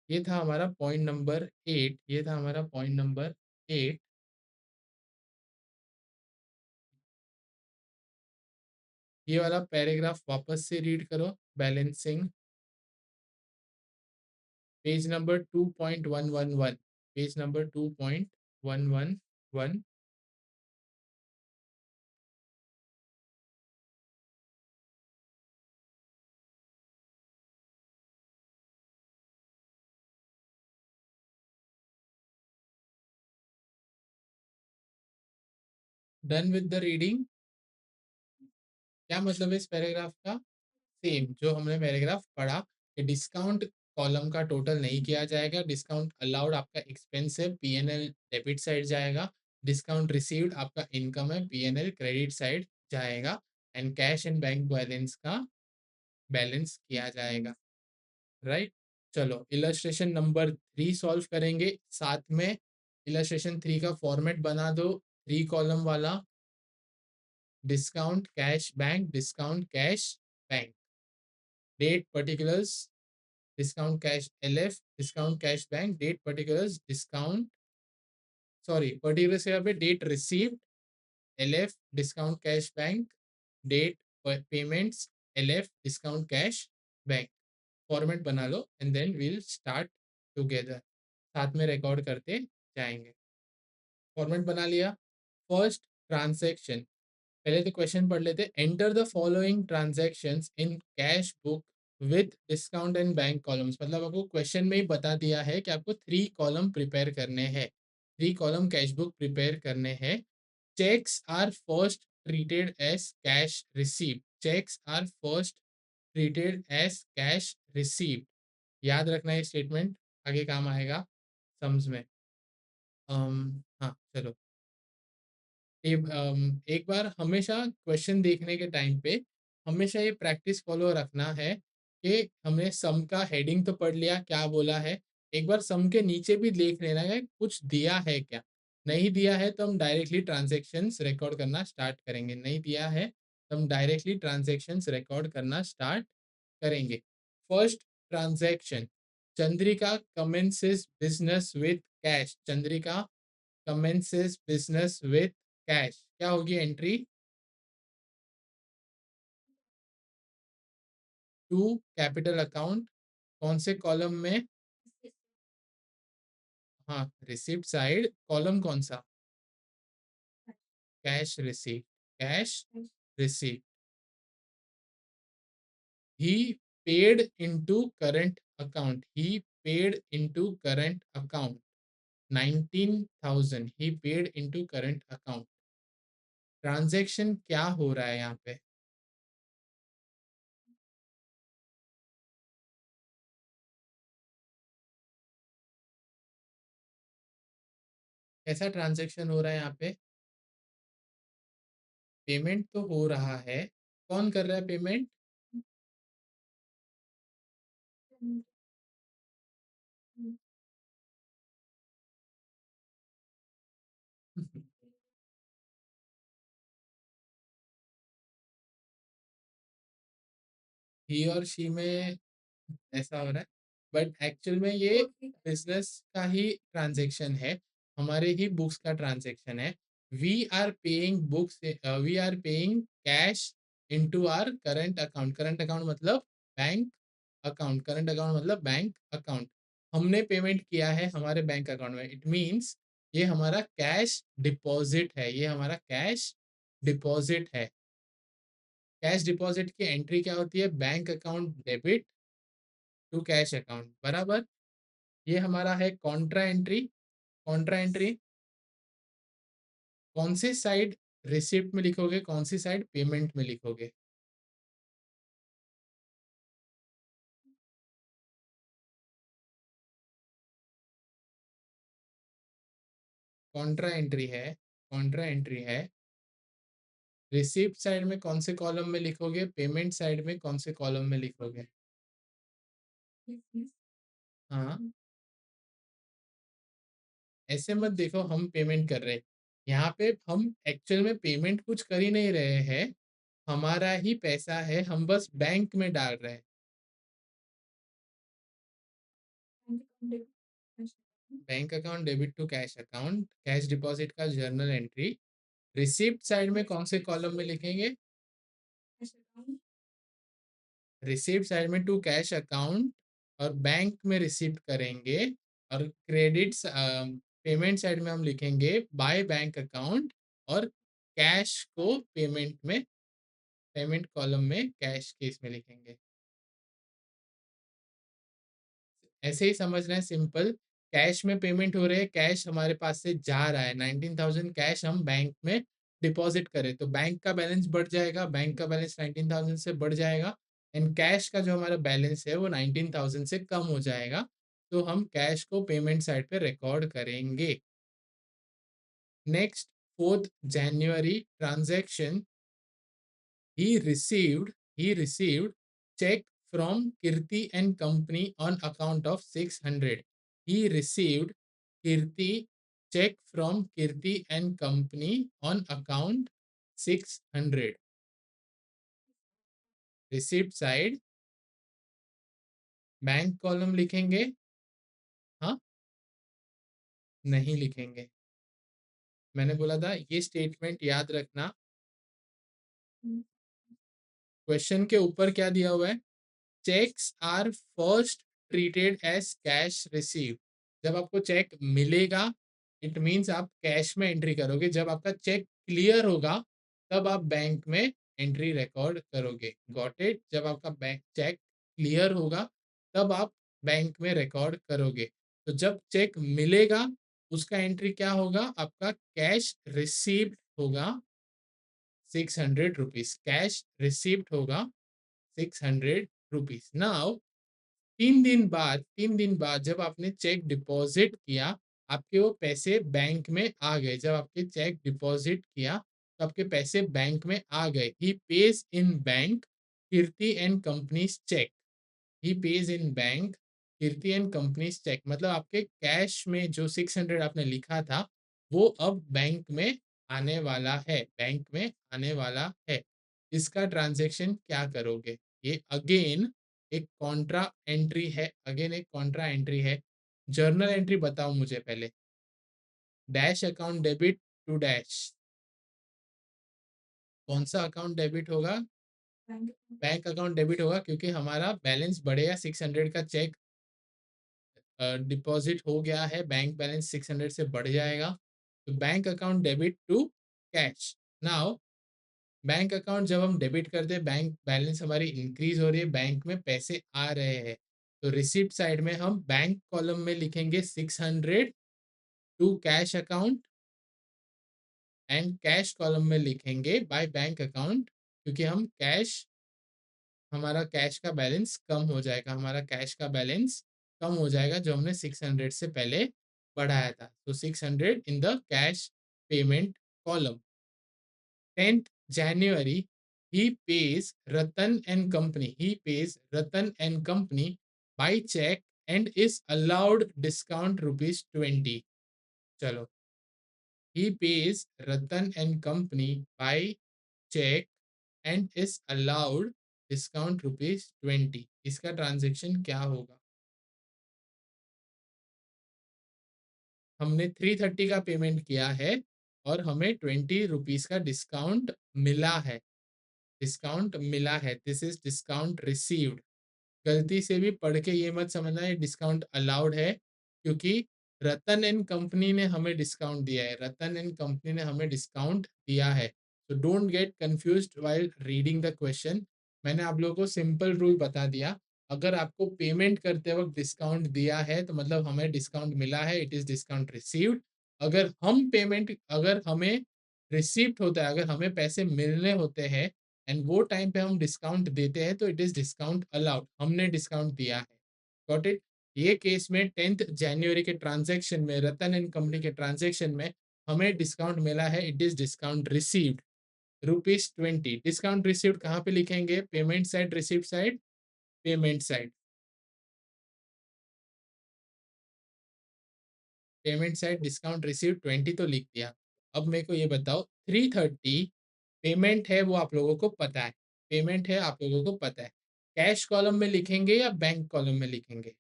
ये था हमारा पॉइंट नंबर 8, ये था हमारा पॉइंट नंबर 8। ये वाला पैराग्राफ वापस से रीड करो, balancing, page number 2.111, page number 2.111। Done with the reading? क्या मतलब है इस पैराग्राफ का? सेम जो हमने पैराग्राफ पढ़ा कि डिस्काउंट कॉलम का टोटल नहीं किया जाएगा, डिस्काउंट अलाउड आपका एक्सपेंस है, पीएनएल डेबिट साइड जाएगा, डिस्काउंट रिसीव्ड आपका इनकम है, पीएनएल क्रेडिट साइड जाएगा, and cash and bank balance का बैलेंस किया जाएगा। राइट। चलो इलस्ट्रेशन नंबर 3 सॉल्व करेंगे साथ में। इलस्ट्रेशन 3 का फॉर्मेट बना दो, 3 कॉलम वाला। Discount cash bank, discount cash bank, date particulars, discount cash LF, discount cash bank, date particulars, discount, sorry particulars यहाँ पे date received LF, discount cash bank, date payments LF, discount cash bank. Format बना लो and then we'll start together, साथ में रिकॉर्ड करते जाएंगे। फॉर्मेट बना लिया। फर्स्ट ट्रांजैक्शन, पहले तो क्वेश्चन पढ़ लेते। Enter the following transactions in cash book with discount and bank columns. मतलब आपको क्वेश्चन में ही बता दिया है कि आपको 3 कॉलम प्रिपेयर करने हैं, 3 कॉलम कैश बुक प्रिपेयर करने हैं। Cheques are first treated as cash received, cheques are first treated as cash received. याद रखना है स्टेटमेंट, आगे काम आएगा सम्स में। हाँ चलो, एक बार हमेशा क्वेश्चन देखने के टाइम पे हमेशा ये प्रैक्टिस फॉलो रखना है कि हमने सम का हेडिंग तो पढ़ लिया क्या बोला है, एक बार सम के नीचे भी देख लेना है कुछ दिया है क्या। नहीं दिया है तो हम डायरेक्टली ट्रांजैक्शंस रिकॉर्ड करना स्टार्ट करेंगे, नहीं दिया है तो हम डायरेक्टली ट्रांजैक्शंस रिकॉर्ड करना स्टार्ट करेंगे। First transaction, Chandrika commences business with cash, Chandrika commences business with cash, क्या होगी एंट्री? टू कैपिटल अकाउंट, कौन से कॉलम में? हाँ रिसिप्ट साइड, कॉलम कौन सा? Cash receipt, cash receipt. He paid into current account, he paid into current account 19,000, he paid into current account. Transaction क्या हो रहा है यहाँ पे? कैसा ट्रांजैक्शन हो रहा है यहाँ पे? पेमेंट तो हो रहा है, कौन कर रहा है पेमेंट? ही और शी में ऐसा हो रहा है, बट एक्चुअल में ये बिजनेस का ही ट्रांजैक्शन है, हमारे ही बुक्स का ट्रांजैक्शन है। We are paying books, we are paying cash into our current account, current account मतलब बैंक अकाउंट, करंट अकाउंट मतलब बैंक अकाउंट। हमने पेमेंट किया है हमारे बैंक अकाउंट में, इट मीन्स ये हमारा कैश डिपॉजिट है, ये हमारा कैश डिपॉजिट है। कैश डिपॉजिट की एंट्री क्या होती है? Bank account debit to cash account, बराबर। ये हमारा है कॉन्ट्रा एंट्री। कॉन्ट्रा एंट्री कौन सी साइड रिसिप्ट में लिखोगे, कौन सी साइड पेमेंट में लिखोगे? कॉन्ट्रा एंट्री है, कॉन्ट्रा एंट्री है। रिसिप्ट साइड में कौन से कॉलम में लिखोगे, पेमेंट साइड में कौन से कॉलम में लिखोगे? हाँ, ऐसे मत देखो हम पेमेंट कर रहे हैं, यहाँ पे हम एक्चुअल में पेमेंट कुछ कर ही नहीं रहे हैं, हमारा ही पैसा है, हम बस बैंक में डाल रहे हैं। Bank account debit to cash account, cash deposit का जर्नल एंट्री। रिसिप्ट साइड में कौन से कॉलम में लिखेंगे? रिसिप्ट साइड में टू कैश अकाउंट, और बैंक में रिसिप्ट करेंगे। और क्रेडिट्स पेमेंट साइड में हम लिखेंगे बाय बैंक अकाउंट, और कैश को पेमेंट में, पेमेंट कॉलम में कैश केस में लिखेंगे। ऐसे ही समझना है, सिंपल। कैश में पेमेंट हो रही है, कैश हमारे पास से जा रहा है, 19,000 कैश हम बैंक में डिपॉजिट करें तो बैंक का बैलेंस बढ़ जाएगा, बैंक का बैलेंस 19,000 से बढ़ जाएगा, एंड कैश का जो हमारा बैलेंस है वो 19,000 से कम हो जाएगा, तो हम कैश को पेमेंट साइड पे रिकॉर्ड करेंगे। Next, 4th January transaction, he received he received check from Kirti and Company on account of 600. He received Kirti check from Kirti and Company on account 600. Receipt side bank column लिखेंगे? हाँ, नहीं लिखेंगे। मैंने बोला था ये स्टेटमेंट याद रखना। क्वेश्चन के ऊपर क्या दिया हुआ है? Cheques are first treated as cash receive. जब आपको चेक मिलेगा इट मीन्स आप कैश में एंट्री करोगे। जब आपका चेक क्लियर होगा तब आप बैंक में एंट्री रिकॉर्ड करोगे। Got it? जब आपका बैंक चेक क्लियर होगा तब आप बैंक में रिकॉर्ड करोगे। तो जब चेक मिलेगा उसका एंट्री क्या होगा? आपका कैश रिसीव्ड होगा 600 रुपीज। कैश रिसीव्ड होगा 600 रुपीज। नाउ 3 दिन बाद जब आपने चेक डिपॉजिट किया आपके वो पैसे बैंक में आ गए। जब आपके चेक डिपॉजिट किया तो आपके पैसे बैंक में आ गए। He pays in bank Kirti and companies cheque. He pays in bank Kirti and companies cheque मतलब आपके कैश में जो 600 आपने लिखा था वो अब बैंक में आने वाला है। बैंक में आने वाला है। इसका ट्रांजैक्शन क्या करोगे? ये अगेन एक कॉन्ट्रा एंट्री है। अगेन एक कॉन्ट्रा एंट्री है। जर्नल एंट्री बताओ मुझे पहले। Dash account debit to dash. कौन सा अकाउंट डेबिट होगा? बैंक अकाउंट डेबिट होगा क्योंकि हमारा बैलेंस बढ़ेगा। 600 का चेक डिपॉजिट हो गया है। बैंक बैलेंस 600 से बढ़ जाएगा। तो bank account debit to cash. Now bank account जब हम डेबिट करते हैं बैंक बैलेंस हमारी इंक्रीज हो रही है। बैंक में पैसे आ रहे हैं। तो रिसिप्ट साइड में हम बैंक कॉलम में लिखेंगे 600 to cash account and cash column में लिखेंगे बाय बैंक अकाउंट क्योंकि हम कैश हमारा कैश का बैलेंस कम हो जाएगा। हमारा कैश का बैलेंस कम हो जाएगा जो हमने 600 से पहले बढ़ाया था। तो 600 in the cash payment column. 10th January he pays Ratan and Company. He pays Ratan and Company by check and is allowed discount rupees 20. चलो, he pays Ratan and Company by check and is allowed discount rupees 20. इसका ट्रांजेक्शन क्या होगा? हमने 330 का पेमेंट किया है और हमें 20 रुपीज का डिस्काउंट मिला है। डिस्काउंट मिला है। This is discount received. गलती से भी पढ़ के ये मत समझना ये डिस्काउंट अलाउड है क्योंकि रतन एंड कंपनी ने हमें डिस्काउंट दिया है। रतन एंड कंपनी ने हमें डिस्काउंट दिया है। तो don't get confused while reading the question. मैंने आप लोगों को सिंपल रूल बता दिया। अगर आपको पेमेंट करते वक्त डिस्काउंट दिया है तो मतलब हमें डिस्काउंट मिला है। It is discount received. अगर हमें रिसीव्ड होता है, अगर हमें पैसे मिलने होते हैं एंड वो टाइम पे हम डिस्काउंट देते हैं तो इट इज डिस्काउंट अलाउड। हमने डिस्काउंट दिया है। Got it? ये केस में 10th January के ट्रांजैक्शन में रतन एंड कंपनी के ट्रांजैक्शन में हमें डिस्काउंट मिला है। It is discount received rupees 20। Discount received कहाँ पे लिखेंगे? Payment side, received side? Payment side. Payment side discount received 20 तो लिख दिया। अब मेरे को ये बताओ 330 पेमेंट है वो आप लोगों को पता है। पेमेंट है आप लोगों को पता है। कैश कॉलम में लिखेंगे या बैंक कॉलम में लिखेंगे?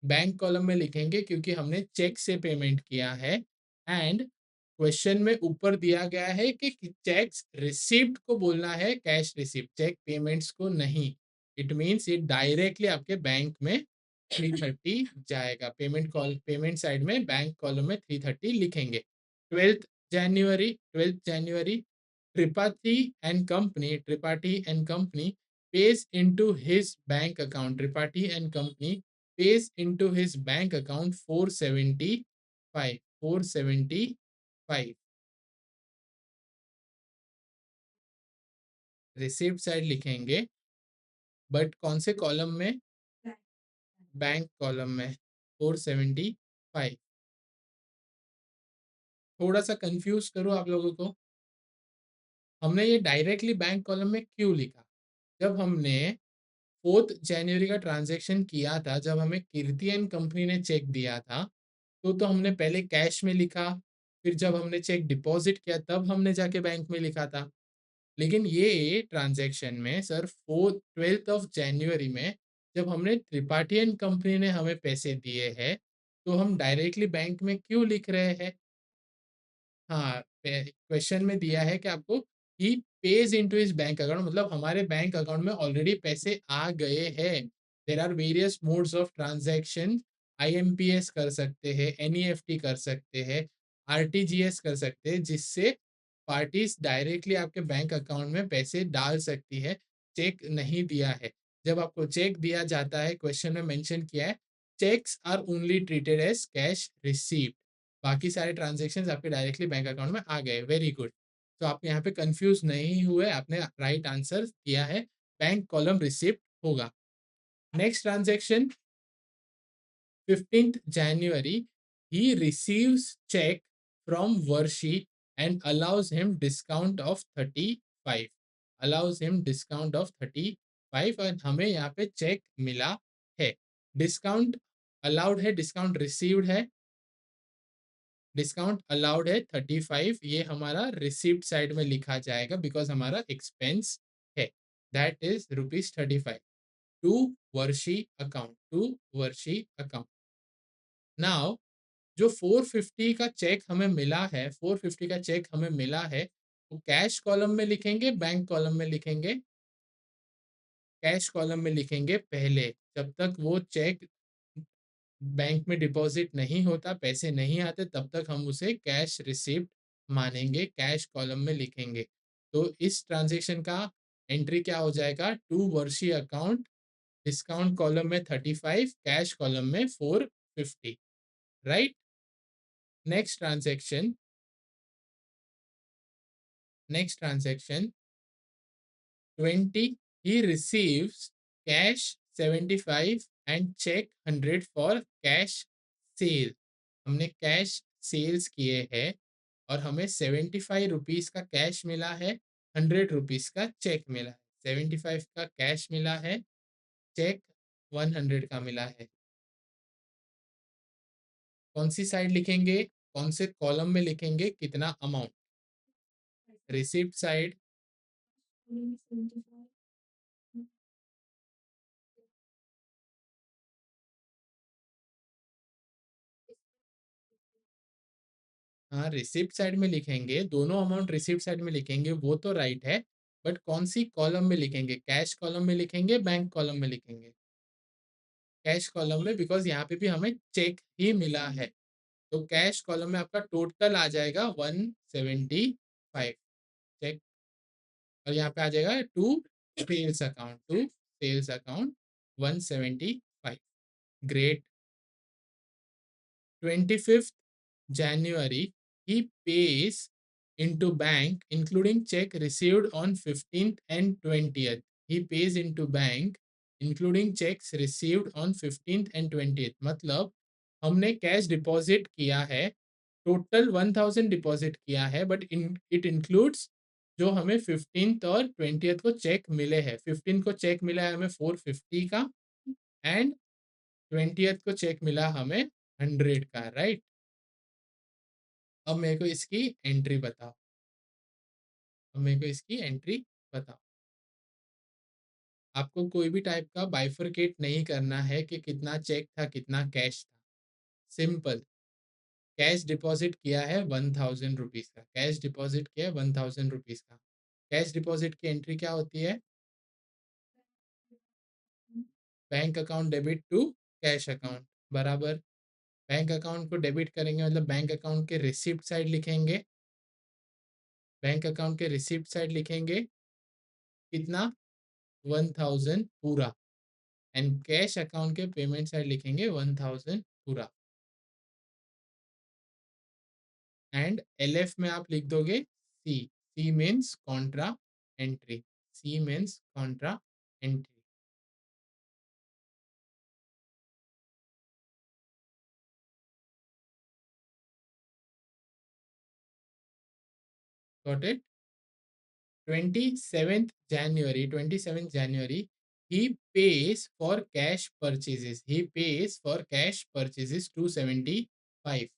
बैंक कॉलम में लिखेंगे क्योंकि हमने चेक से पेमेंट किया है एंड क्वेश्चन में ऊपर दिया गया है कि चेक्स रिसिप्ट को बोलना है, कैश रिसिप्ट, चेक पेमेंट्स को नहीं। इट मीन्स ये डायरेक्टली आपके बैंक में 330 जाएगा। पेमेंट साइड में बैंक कॉलम में 330 लिखेंगे। 12th January Tripathi and Company pays into his bank account. Tripathi and Company pays into his bank account 475. 475 receipt side लिखेंगे बट कौन से कॉलम में? बैंक कॉलम में 475। थोड़ा सा कंफ्यूज करो आप लोगों को। हमने ये डायरेक्टली बैंक कॉलम में क्यों लिखा? जब हमने 4 जनवरी का ट्रांजैक्शन किया था, जब हमें कीर्ति एंड कंपनी ने चेक दिया था, तो हमने पहले कैश में लिखा, फिर जब हमने चेक डिपॉजिट किया तब हमने जाके बैंक में लिखा था। लेकिन ये ट्रांजैक्शन में सर 12 जनवरी में जब हमने त्रिपाठी एंड कंपनी ने हमें पैसे दिए हैं, तो हम डायरेक्टली बैंक में क्यों लिख रहे हैं? हाँ, क्वेश्चन में दिया है कि आपको he pays into his bank account, मतलब हमारे बैंक अकाउंट में ऑलरेडी पैसे आ गए हैं। There are various modes of transaction. IMPS कर सकते हैं, एनईएफटी कर सकते हैं, आरटीजीएस कर सकते हैं, जिससे पार्टीज डायरेक्टली आपके बैंक अकाउंट में पैसे डाल सकती है। चेक नहीं दिया है, जब आपको चेक दिया जाता है, क्वेश्चन में मेंशन किया है, cheques are only treated as cash received. बाकी सारे ट्रांजेक्शन आपके डायरेक्टली बैंक अकाउंट में आ गए। Very good. तो आप यहाँ पे कंफ्यूज नहीं हुए, आपने राइट आंसर किया है, बैंक कॉलम रिसिप्ट होगा। Next transaction 15th January, he receives check from Varshi and allows him discount of 35, allows him discount of 35, और हमें यहाँ पे चेक मिला है। डिस्काउंट अलाउड है, डिस्काउंट रिसीव्ड है, डिस्काउंट अलाउड है 35, ये हमारा रिसिप्ट साइड में लिखा जाएगा बिकॉज हमारा एक्सपेंस है। दैट इज ₹35 टू वर्षी अकाउंट, टू वर्षी अकाउंट। नाउ जो 450 का चेक हमें मिला है, 450 का चेक हमें मिला है, वो कैश कॉलम में लिखेंगे, बैंक कॉलम में लिखेंगे? कैश कॉलम में लिखेंगे पहले, जब तक वो चेक बैंक में डिपॉजिट नहीं होता, पैसे नहीं आते, तब तक हम उसे कैश रिसिप्ट मानेंगे, कैश कॉलम में लिखेंगे। तो इस ट्रांजेक्शन का एंट्री क्या हो जाएगा? टू वर्षीय अकाउंट, डिस्काउंट कॉलम में 35, कैश कॉलम में 450, right. Next transaction, next transaction 20, he receives cash 75 and check 100 for cash sale। हमने कैश सेल्स किए हैं और हमें 75 रुपीज का कैश मिला है, 100 रुपीज का चेक मिला है। 75 का कैश मिला है, चेक 100 का मिला है। कौन सी साइड लिखेंगे, कौन से कॉलम में लिखेंगे कितना अमाउंट? Receipt side. हाँ, रिसिप्ट साइड में लिखेंगे, दोनों अमाउंट रिसिप्ट साइड में लिखेंगे, वो तो राइट है, बट कौन सी कॉलम में लिखेंगे? कैश कॉलम में लिखेंगे, बैंक कॉलम में लिखेंगे? कैश कॉलम में, बिकॉज यहाँ पे भी हमें चेक ही मिला है। तो कैश कॉलम में आपका टोटल आ जाएगा 175 चेक, और यहाँ पे आ जाएगा to sales account, to sales account 175। Great. 25th January, he pays into bank including check received on 15th and 20th। He pays into bank including checks received on 15th and 20th, मतलब हमने कैश डिपॉजिट किया है, टोटल 1000 डिपॉजिट किया है, बट इट इंक्लूड्स जो हमें 15th और 20th को चेक मिले हैं। 15th को चेक मिला है हमें 450 का, एंड 20th को चेक मिला हमें 100 का, राइट। अब मेरे को इसकी एंट्री बताओ, अब मेरे को इसकी एंट्री बताओ। आपको कोई भी टाइप का बाइफरकेट नहीं करना है कि कितना चेक था कितना कैश था। सिंपल, कैश डिपॉजिट किया है 1000 रुपीज का, कैश डिपॉजिट किया है 1000 रुपीज का। कैश डिपॉजिट की एंट्री क्या होती है? Bank account debit to cash account, बराबर। बैंक अकाउंट को डेबिट करेंगे मतलब बैंक अकाउंट के रिसिप्ट साइड लिखेंगे, बैंक अकाउंट के रिसिप्ट साइड लिखेंगे कितना? 1000 पूरा, एंड कैश अकाउंट के पेमेंट साइड लिखेंगे 1000 पूरा। एंड एलएफ में आप लिख दोगे C, C means contra entry, C means contra entry. Got it? 27th January, 27th January, he pays for cash purchases. He pays for cash purchases 275.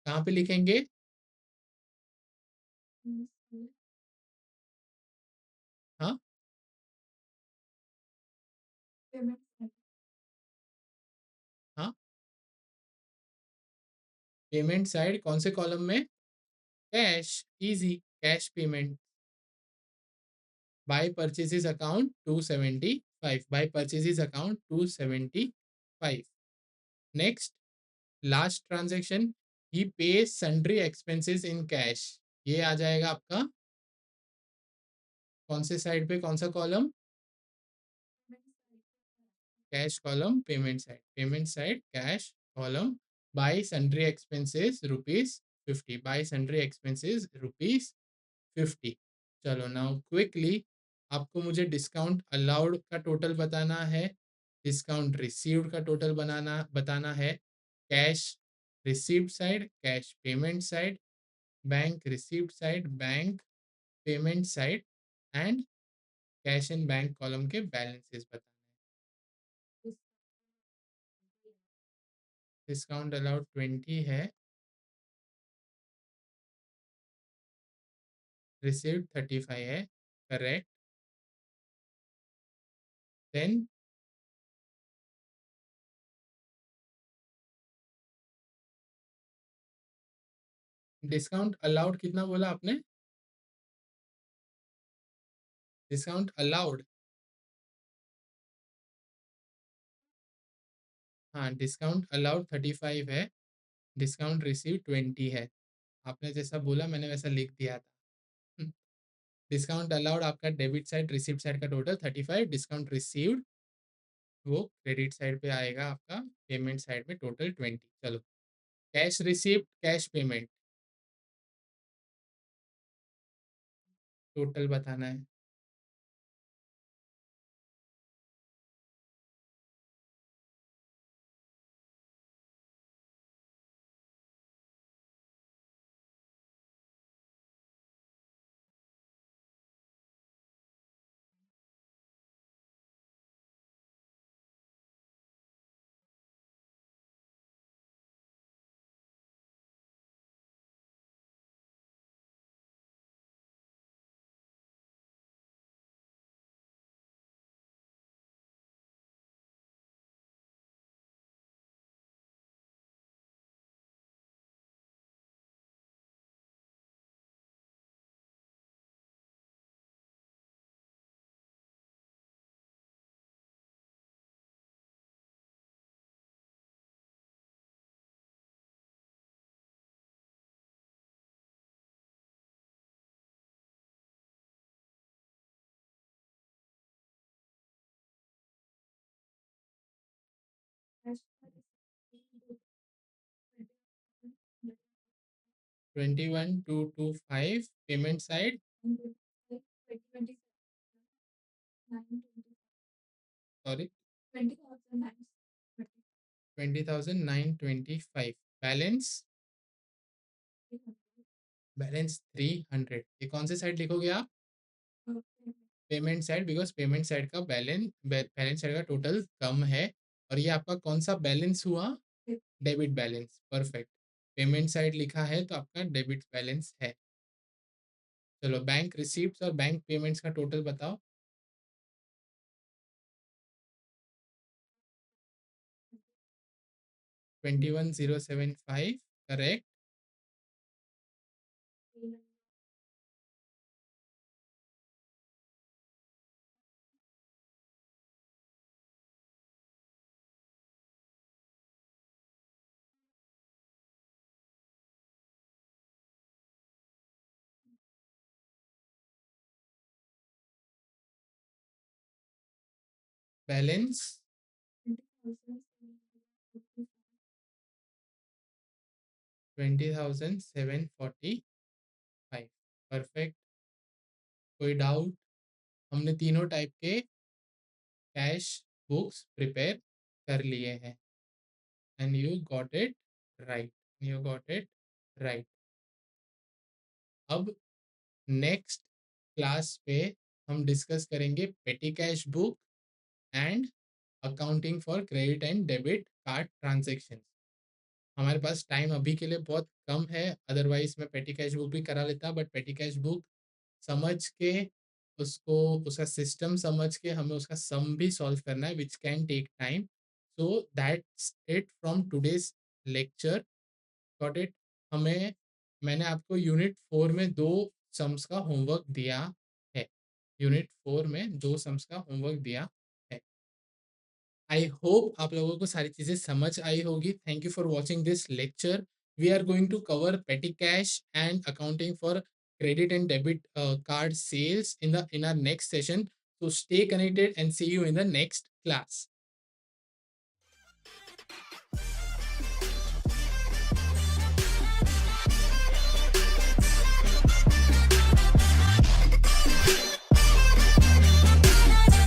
कहाँ पे लिखेंगे? हाँ, हाँ, पेमेंट साइड कौन से कॉलम में? Cash, easy, cash payment. Bye purchases account 275, bye purchases account 275। Next, last transaction, he page sundry expenses in cash. ये आ जाएगा आपका कौन से साइड पे, कौन सा column? Cash column, payment side cash column. Bye sundry expenses rupees 50, bye sundry expenses rupees 50। चलो नाउ क्विकली आपको मुझे डिस्काउंट अलाउड का टोटल बताना है, डिस्काउंट रिसीव्ड का टोटल बताना है, cash received side, cash payment side, bank received side, bank payment side, and cash in bank column के बैलेंसेस बताना है। डिस्काउंट अलाउड 20 है, रिसीव्ड 35 है, करेक्ट। देन डिस्काउंट अलाउड कितना बोला आपने? डिस्काउंट अलाउड, हाँ, डिस्काउंट अलाउड 35 है, डिस्काउंट रिसीव 20 है। आपने जैसा बोला मैंने वैसा लिख दिया था। डिस्काउंट अलाउड आपका डेबिट साइड रिसिप्ट साइड का टोटल 35, डिस्काउंट रिसीव्ड वो क्रेडिट साइड पे आएगा आपका, पेमेंट साइड में टोटल 20। चलो, cash receipt, cash payment total बताना है। Twenty one two two five payment side, sorry, 20,925। Balance, balance 300। ये कौन से साइड लिखोगे आप? Payment side, because payment side का बैलेंस साइड का टोटल कम है, और ये आपका कौन सा बैलेंस हुआ? Debit balance, perfect. Payment side लिखा है तो आपका डेबिट बैलेंस है। चलो, बैंक रिसीप्ट्स और बैंक पेमेंट्स का टोटल बताओ। 21,075, करेक्ट। Balance 20,745, perfect. कोई डाउट? हमने तीनों टाइप के कैश बुक्स प्रिपेयर कर लिए हैं, and you got it right, you got it right. अब नेक्स्ट क्लास पे हम डिस्कस करेंगे petty cash book and accounting for credit and debit card transaction. हमारे पास टाइम अभी के लिए बहुत कम है, अदरवाइज मैं पेटी कैश बुक भी करा लेता, बट पेटी कैश बुक समझ के उसको, उसका सिस्टम समझ के हमें उसका सम भी सॉल्व करना है, which can take time. So that's it from today's lecture. Got it? हमें, मैंने आपको यूनिट 4 में 2 सम्स का होमवर्क दिया है। यूनिट 4 में 2 सम्स का होमवर्क दिया है। आई होप आप लोगों को सारी चीज़ें समझ आई होगी। Thank you for watching this lecture. We are going to cover petty cash and accounting for credit and debit card sales in our next session. So stay connected and see you in the next class.